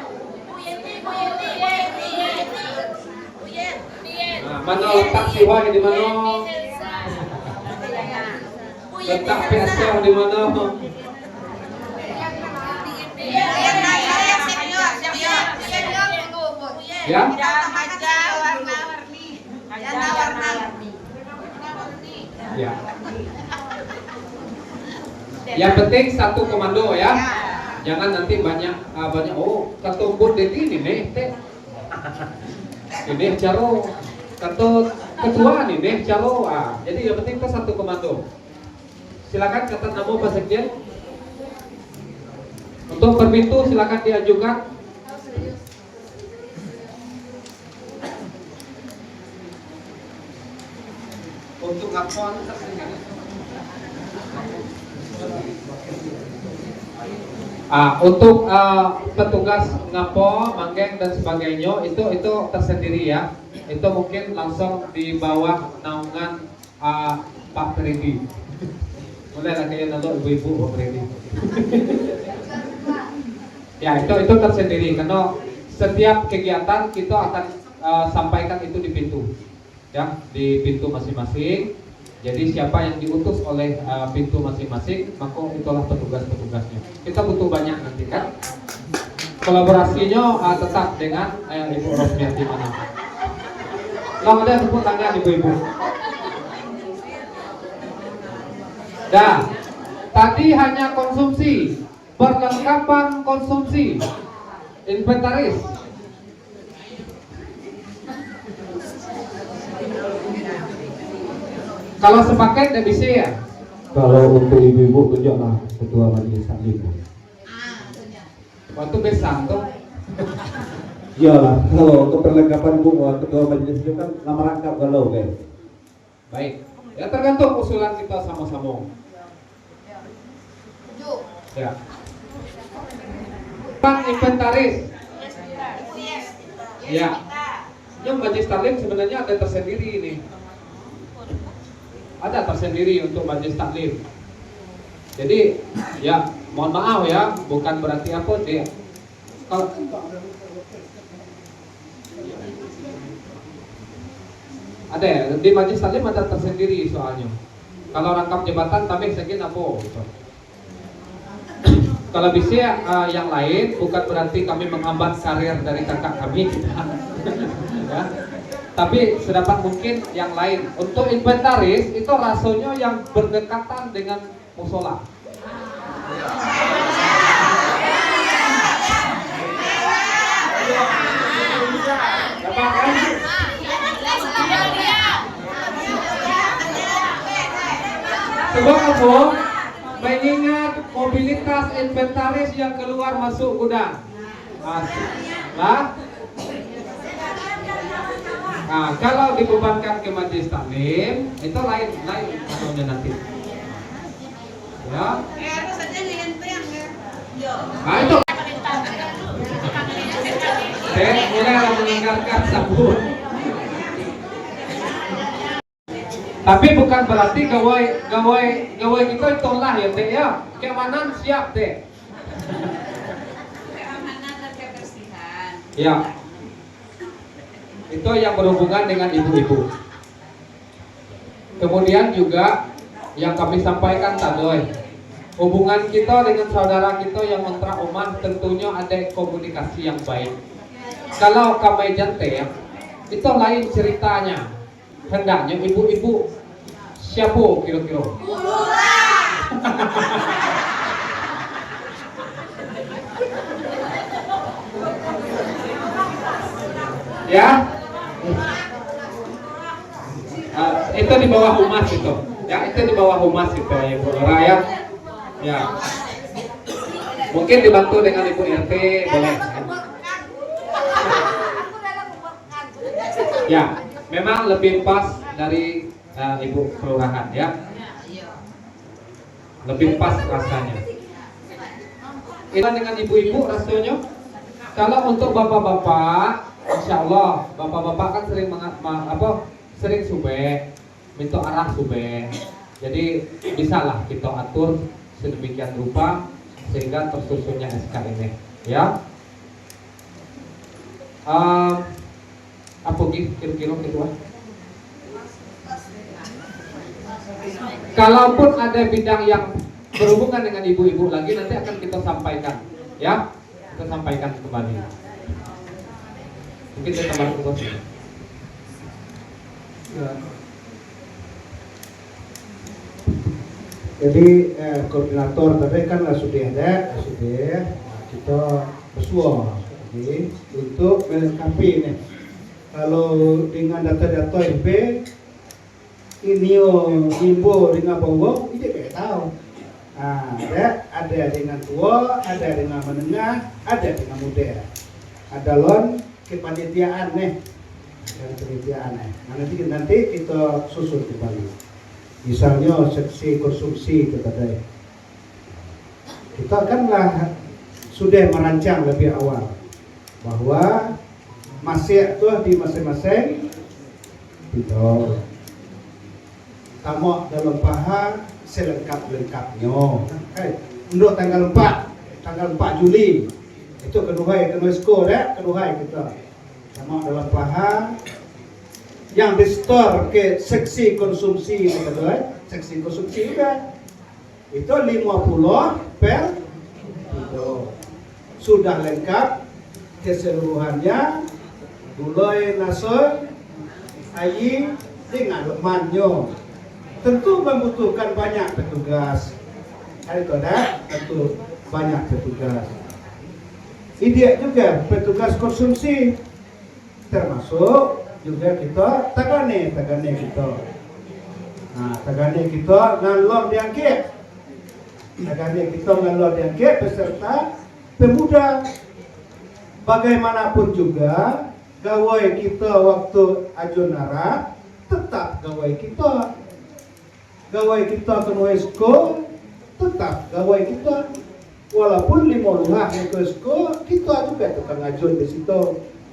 Mana letak siwa di mana? Letak PSK di mana? Ya. Ya. Yang penting satu komando ya. Jangan nanti banyak ketumput di sini nih. Ini caro ketua nih caro. Jadi yang penting itu satu komando. Silakan kata nama Pak Sekjen. Untuk perpintu silakan diajukan. Untuk ngapon untuk petugas ngapo, manggeng dan sebagainya itu tersendiri ya. Itu mungkin langsung di bawah naungan Pak Fredi. Boleh lah kayaknya nalo ibu-ibu Pak Fredi. Ya itu tersendiri karena setiap kegiatan kita akan sampaikan itu di pintu. Ya, di pintu masing-masing. Jadi siapa yang diutus oleh pintu masing-masing, maka itulah petugas-petugasnya. Kita butuh banyak nanti kan. Kolaborasinya tetap dengan Ibu Rosmiati mana. Long ada tepuk tangan ibu-ibu. Dah, tadi hanya konsumsi, perlengkapan konsumsi, inventaris. Kalau sepaket tidak bisa ya?
Kalau untuk ibu-ibu tunjuklah ketua majelis taklim.
Waktu besar tuh.
Iyalah, kalau untuk perlengkapan bu ketua majelis itu kan nama rangkap galau kan.
Baik, ya tergantung usulan kita sama-sama. Ya. Inventaris. Ya. Yang majelis taklim sebenarnya ada tersendiri ini. Ada tersendiri untuk majelis taklim. Jadi ya mohon maaf ya, bukan berarti apa dia. Kalau ada ya, di majelis taklim ada tersendiri soalnya. Kalau rangkap jabatan tamih segini apa gitu. Kalau bisa yang lain bukan berarti kami menghambat karir dari kakak kami ya. Tapi sedapat mungkin yang lain. Untuk inventaris itu rasanya yang berdekatan dengan musola. Dapat kan? Sebab apa? Mengingat mobilitas inventaris yang keluar masuk gudang. Nah, kalau dibebankan ke majelis taklim itu lain contohnya nanti. Ya. Nah itu. Saya mulai meninggalkan sabun. Tapi bukan berarti gawai kita itulah ya teh ya. Keamanan siap teh.
Keamanan dan kebersihan.
Ya. Itu yang berhubungan dengan ibu-ibu. Kemudian juga yang kami sampaikan tadi, hubungan kita dengan saudara kita yang intra-umat tentunya ada komunikasi yang baik. Kalau kami jantai, itu lain ceritanya. Hendaknya ibu-ibu siapa kira-kira? Ya. Itu di bawah humas itu. Ya, itu di bawah humas itu ya Ibu Lora ya. Ya. Mungkin dibantu dengan Ibu RT boleh. Ya, memang lebih pas dari Ibu Kelurahan ya. Lebih pas rasanya. Itu dengan ibu-ibu rasanya. Kalau untuk bapak-bapak, insya Allah bapak-bapak kan sering sube, minta arah sube. Jadi bisalah kita atur sedemikian rupa sehingga tersusunnya SK ini, ya. Apa kira-kira kedua? Kalaupun ada bidang yang berhubungan dengan ibu-ibu lagi nanti akan kita sampaikan, ya. Kita sampaikan kembali. Mungkin kita baru terus.
Jadi koordinator tadi kan sudah ada, kita bersuara jadi untuk melengkapi ini. Kalau dengan data-data MP ini info dengan bawah ini kayak tahu. Ada dengan tua, ada dengan menengah, ada dengan muda. Ada lon kepanitiaan nih. Nanti kita susun kembali. Misalnya seksi konsumsi itu tadi. Kita kanlah sudah merancang lebih awal bahwa masih itu di masing-masing itu tamu dalam paha selengkap-lengkapnya. Untuk tanggal 4 Juli itu kedua skor ya, kedua kita. Sama dalam paha yang di store ke seksi konsumsi gitu, seksi konsumsi juga itu 50 per kilo. Sudah lengkap keseluruhannya, gulai nasoy ayi dengan lemannya. Tentu membutuhkan banyak petugas. Itu ada tentu banyak petugas. Ide juga petugas konsumsi, termasuk juga kita tagane kita. Nah, tagane kita ngalor diangkit. Tagane kita ngalor diangkit beserta pemuda. Bagaimanapun juga gawai kita waktu ajun arah tetap gawai kita. Gawai kita ke Nuesko tetap gawai kita. Walaupun 5 luar Nuesko kita juga tukang ajun di situ.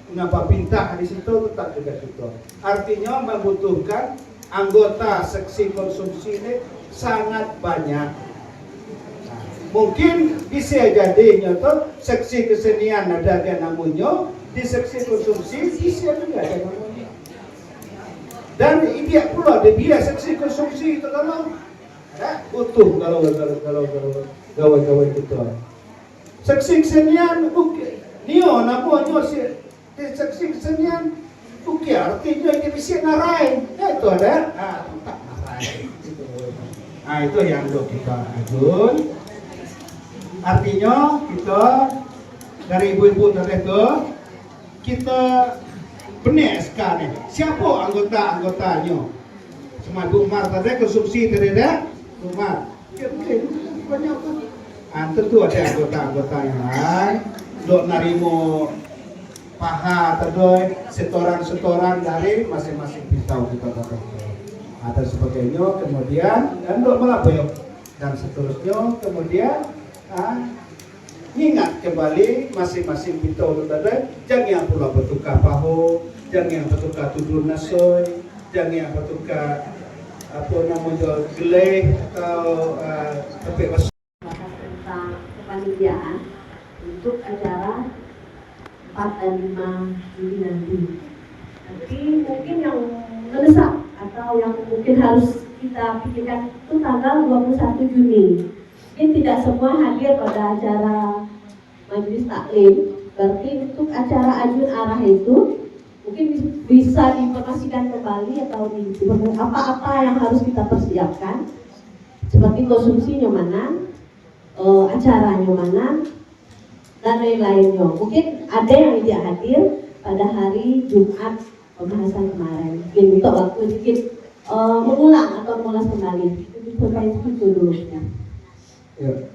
Mengapa pindah di situ tetap juga situ. Artinya membutuhkan anggota seksi konsumsi ini sangat banyak. Nah, mungkin bisa jadinya tuh seksi kesenian ada yang namanya, di seksi konsumsi bisa juga ada namanya. Dan dia pula dia seksi konsumsi itu kalau butuh gawai kita. Seksi kesenian nio namanya seksi kesenian artinya ini bisa ngarai. Itu ada tetap ngarai. Itu yang kita ajun. Artinya kita dari ibu-ibu tadi itu kita benih SK nih. Siapa anggotanya? Semua Bu Umar tadi konsumsi tadi dah. Bu Umar. Banyak tuh. Tentu ada anggota-anggota yang lain. Dok narimo paha terdoy setoran dari masing-masing pisau kita pakai. Dan sebagainya, kemudian dan dok melapor dan seterusnya, kemudian ingat kembali masing-masing pisau tadi. Jangan yang pula bertukar paho, jangan yang bertukar tudur nasoy, jangan yang bertukar apa namanya geleh atau tepek basah.
Tentang kepanitiaan untuk acara 4 dan 5 Juli nanti. Tapi mungkin yang mendesak atau yang mungkin harus kita pikirkan itu tanggal 21 Juni. Mungkin tidak semua hadir pada acara majelis taklim. Berarti untuk acara ajun arah itu mungkin bisa diinformasikan kembali atau apa-apa yang harus kita persiapkan. Seperti konsumsinya mana, acaranya mana, dan lain-lainnya. Mungkin ada yang tidak hadir pada hari Jumat pembahasan kemarin. Mungkin untuk waktu sedikit mengulang atau mengulas kembali. Itu sampai itu dulu ya.
Ya,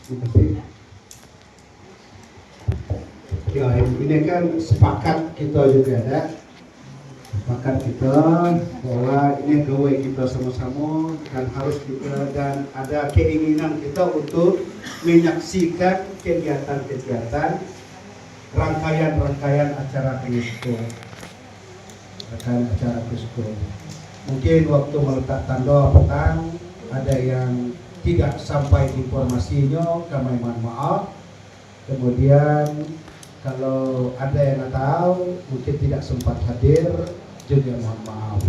terima kasih. Ya, ini kan sepakat kita juga ada. Sepakat kita bahwa ini gawai kita sama-sama dan harus kita dan ada keinginan kita untuk menyaksikan kegiatan-kegiatan rangkaian acara Kristus. Acara Kristus. Mungkin waktu meletak tanda petang ada yang tidak sampai informasinya, kami mohon maaf. Kemudian kalau ada yang tahu mungkin tidak sempat hadir, juga mohon maaf.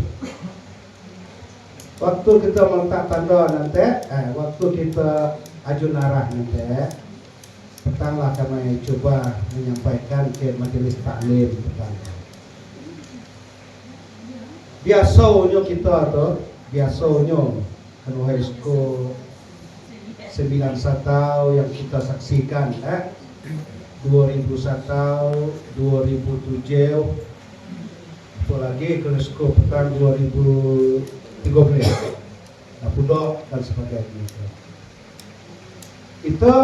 Waktu kita meletak tanda nanti, waktu kita ajun arah nanti, petanglah kami coba menyampaikan ke majelis taklim petang. Biasanya kita tuh, kalau Hesko 9 satau yang kita saksikan, 2001, 2007, apalagi Hesko petang 2013, Pudok dan sebagainya. Itu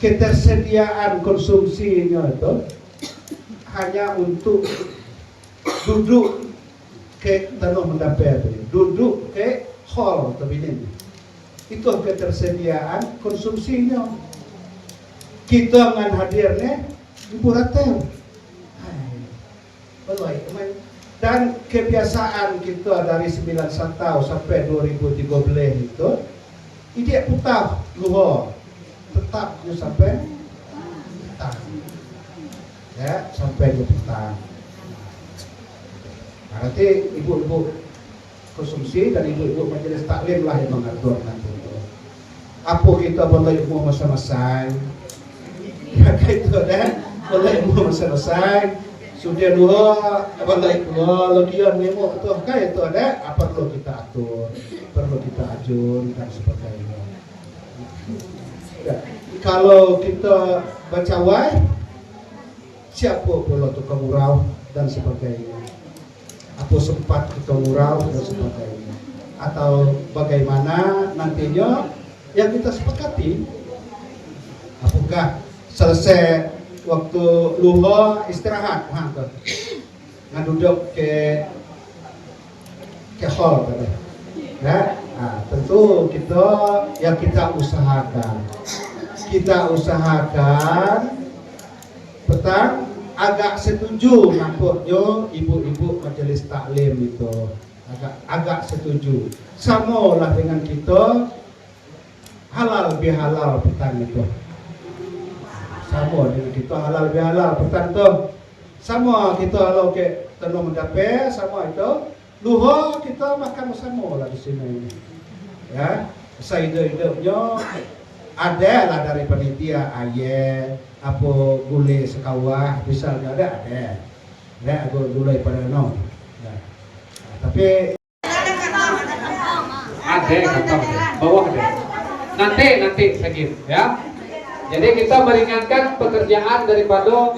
ketersediaan konsumsinya itu hanya untuk duduk ke tanah mendapur, duduk ke hall kabinet. Itu ketersediaan konsumsinya. Kita dengan hadirnya Ibu Ratel. Dan kebiasaan kita dari 91 sampai 2013 itu ide putar luar tetap sampai petang. Ya, sampai petang. Nanti ibu-ibu konsumsi dan ibu-ibu majelis taklim lah yang mengatur nanti. Apa kita boleh ibu masa-masa? Ya itu dah, boleh ibu masa-masa. Sudah dua, boleh ibu logian nemo tu kan itu ada. Apa perlu kita atur, perlu kita ajun dan sebagainya. Ya. Kalau kita baca wai, siapa pula tukang gurau dan sebagainya. Apa sempat kita gurau dan sebagainya. Atau bagaimana nantinya yang kita sepakati. Apakah selesai waktu luhur istirahat, duduk ke hall tadi. Ya, nah, tentu kita usahakan. Kita usahakan petang agak setuju nampaknya ibu-ibu majelis taklim itu agak setuju. Sama lah dengan kita halal bihalal petang itu. Sama dengan kita halal bihalal petang tu. Sama kita kalau ke tenung mendape sama itu. Luhur kita makan bersama lah di sini. Ya, sehidup-hidupnya ada lah dari panitia ayah apa gulai sekawah misalnya ada gulai pada no ya. Nah, tapi
Ada kantong bawah deh. Nanti sedikit ya. Jadi kita meringankan pekerjaan daripada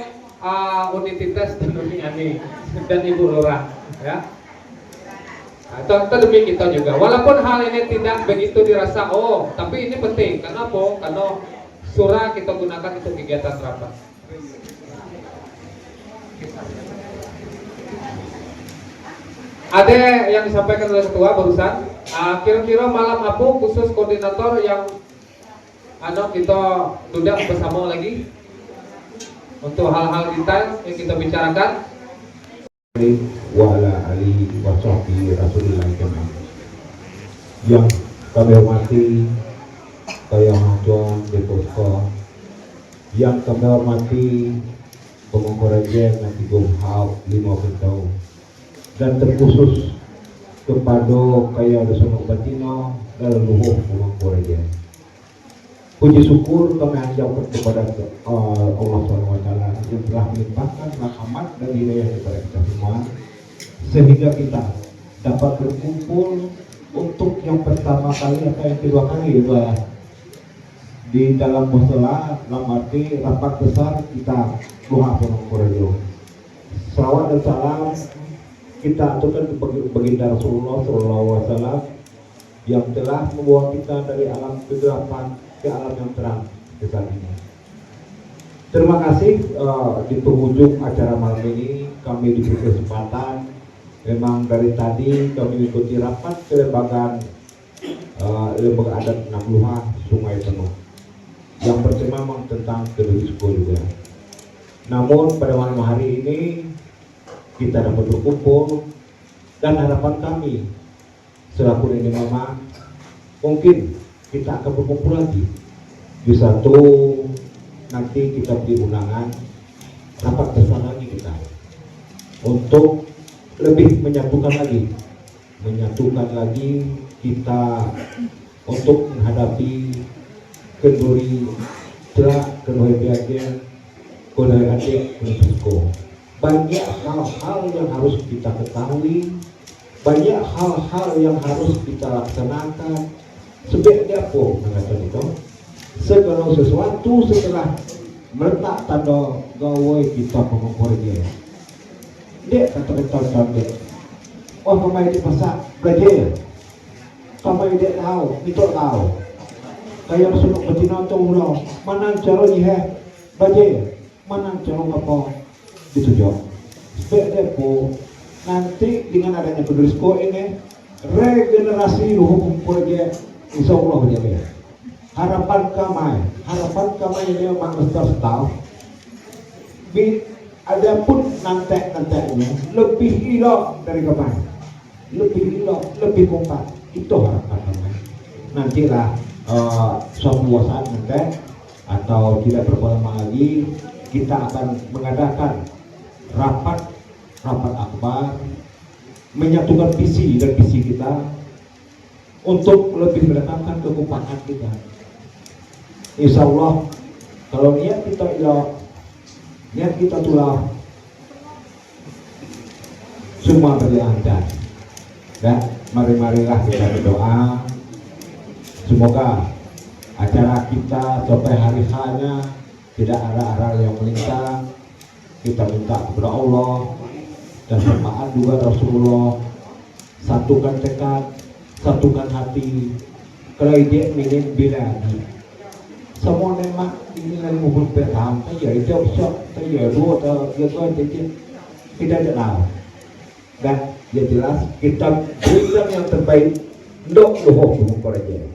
Universitas Teknologi dan Ibu Lurah ya. Atau demi kita juga. Walaupun hal ini tidak begitu dirasa tapi ini penting. Kenapa? Karena surah kita gunakan untuk kegiatan rapat. Ada yang disampaikan oleh ketua barusan. Kira-kira malam apa khusus koordinator yang kita tunda bersama lagi untuk hal-hal detail yang kita bicarakan.
Wa ala alihi wa sahbihi Rasulillah yang kami hormati Kaya Tuan Deposko, yang kami hormati Pemongkorajen nanti Gumhau 5 tahun, dan terkhusus kepada Kaya Dosono Batino dan Luhur Pemongkorajen. Puji syukur kami hancurkan kepada Allah SWT yang telah melimpahkan rahmat dan hidayah kepada kita semua, sehingga kita dapat berkumpul untuk yang pertama kali atau yang kedua kali di dalam musala dalam arti rapat besar kita doa Pemongkorajo. Salawat dan salam kita aturkan ke baginda Rasulullah SAW yang telah membawa kita dari alam kegelapan ke alam yang terang saat ini. Terima kasih di penghujung acara malam ini kami diberi kesempatan. Memang dari tadi kami mengikuti rapat kelembagaan lembaga adat Namluha Sungai Penuh yang bertema tentang Kedudisco juga. Namun pada malam hari ini kita dapat berkumpul dan harapan kami selaku ini mama mungkin kita akan berkumpul lagi di satu nanti kita beri undangan rapat bersama lagi kita untuk lebih menyatukan lagi kita untuk menghadapi kenduri celak kenduri biagen kenduri adik Kedudisco. Banyak hal-hal yang harus kita ketahui, banyak hal-hal yang harus kita laksanakan. Sebaiknya apa mengatakan itu? Segala sesuatu setelah meletak tanda gawe kita Pemongkorajo. Dia kata-kata dia, pemain di pasar belajar, pemain dia tahu, itu tahu. Kayak sunuk betina tu mula, mana caranya belajar, mana cara apa ditujuan. Sebaiknya po nanti dengan adanya Kedudisco ini regenerasi Luhur Pemongkorajo insya Allah berjalan. Harapan kami ini memang mesti tahu. Adapun nanti-nantinya lebih elok dari kemarin, lebih kompak. Itu harapan kami. Nantilah suatu saat nanti atau tidak berapa lama lagi kita akan mengadakan rapat akbar menyatukan visi dan visi kita untuk lebih mendatangkan kekompakan kita. Insya Allah kalau niat kita niat kita tulah semua berlancar. Dan marilah kita berdoa semoga acara kita sampai hari hanya tidak ada hal yang melintang. Kita minta kepada Allah dan syafaat juga Rasulullah, satukan tekad, satukan hati, kalau ide minim bila semua nemak ini lagi ngumpul petang, ya itu sok, ya dua atau ya tuh tidak tahu. Dan ya jelas kita berikan yang terbaik untuk luhur aja.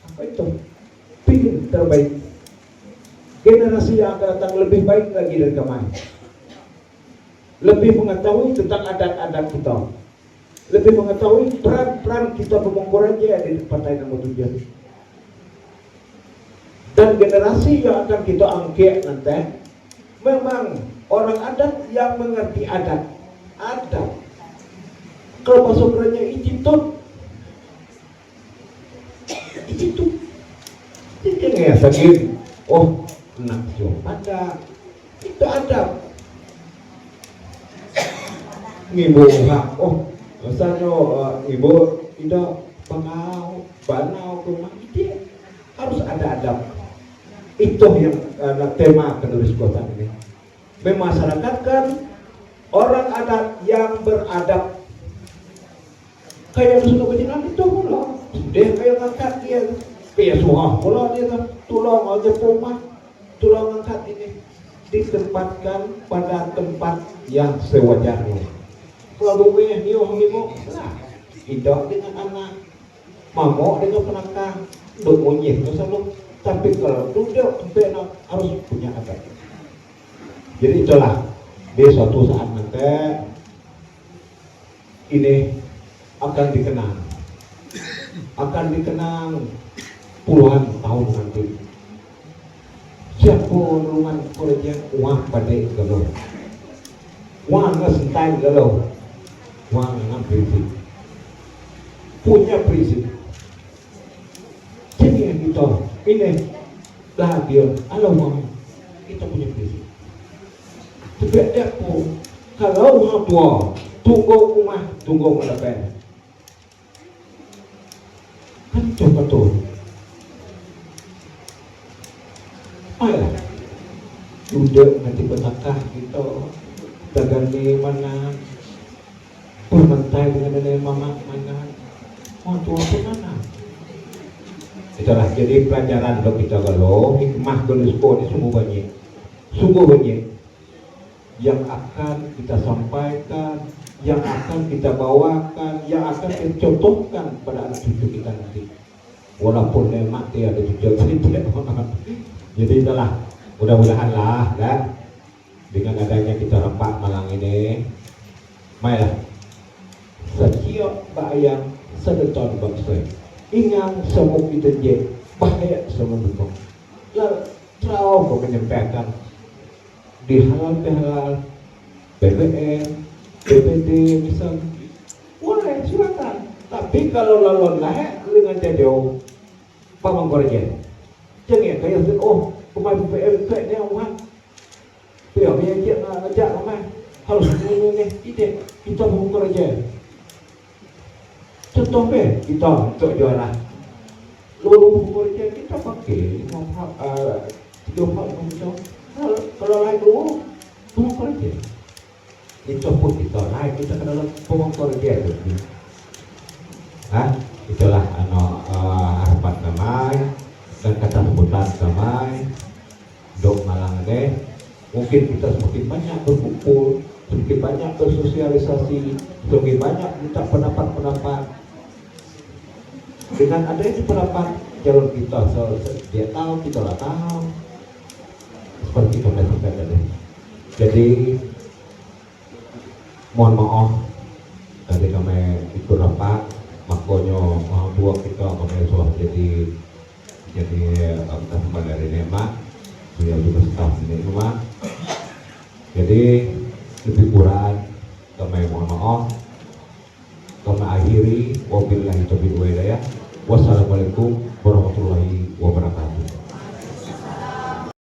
Apa itu? Pilih terbaik. Generasi yang akan datang lebih baik lagi dari kemarin. Lebih mengetahui tentang adat-adat kita. Lebih mengetahui peran-peran kita Pemongkoraja di Partai Nomor 7. Dan generasi yang akan kita angkat nanti memang orang adat yang mengerti adat. Kalau pasukannya Ijitut itu nggak sakit. Oh, nak ada itu adab. Ibu oh, misalnya ibu tidak banau rumah dia harus ada adab. Itu yang tema penulis kota ini. Memasyarakatkan orang adat yang beradab. Kayak sudah berjalan itu pula. Dia kayak angkat dia. Kayak suah pula dia tulang aja rumah. Tulang angkat ini ditempatkan pada tempat yang sewajarnya. Kalau rumahnya dia orang ibu, nah, tidak dengan anak, mamok dengan penangkah, duk monyet selalu. Tapi kalau duduk harus punya adat. Jadi itulah di suatu saat nanti ini akan dikenang puluhan tahun nanti. Siapa rumah kerja uang pada galau, uang ngesentai galau, uang prinsip, punya prinsip. Jadi yang kita ini bahagia, Allah kita punya prinsip. Sebab aku kalau orang tua tunggu melepas, kan coba tuh. Ayolah, duduk nanti betapa kita tergani mana, bermentai dengan nenek mama mana, orang tua mana. Itulah jadi pelajaran untuk kita kalau hikmah UNESCO ini sungguh banyak yang akan kita sampaikan, yang akan kita bawakan, yang akan kita contohkan pada anak cucu kita nanti. Walaupun mati ada cucu tidak. Jadi itulah, mudah-mudahan lah, dengan adanya kita rempak Malang ini, mainlah setiap bayang sedeton bangsa. Ingat semua kita je bahaya semua dukung. Lalu terlalu menyampaikan di halal BBM, BPD misal, boleh silakan. Tapi kalau lalu lahir dengan jauh, Pemongkoraja. Jangan kayak pemain BBM kayak dia orang. Dia ajak ramai. Harus ini kita Pemongkoraja. Contoh kita untuk juara. Lalu Pemongkoraja kita pakai 3 macam. Kalau lain dulu Pemongkoraja. Itu pun kita lain kita ke dalam Pemongkoraja itu. Itulah harapan damai dan kata sebutan damai Dok Malang deh. Mungkin kita semakin banyak berkumpul, semakin banyak bersosialisasi, semakin banyak minta pendapat dengan adanya pendapat jalur kita dia tahu, kita lah tahu seperti itu tadi. Jadi mohon maaf tadi kami ikut rapat, makanya orang tua kita kami sudah jadi tambah dari Nema, beliau juga staf di rumah. Jadi lebih kurang kami mohon maaf akhiri, wabillahi taufiq wal hidayah. Wassalamualaikum warahmatullahi wabarakatuh.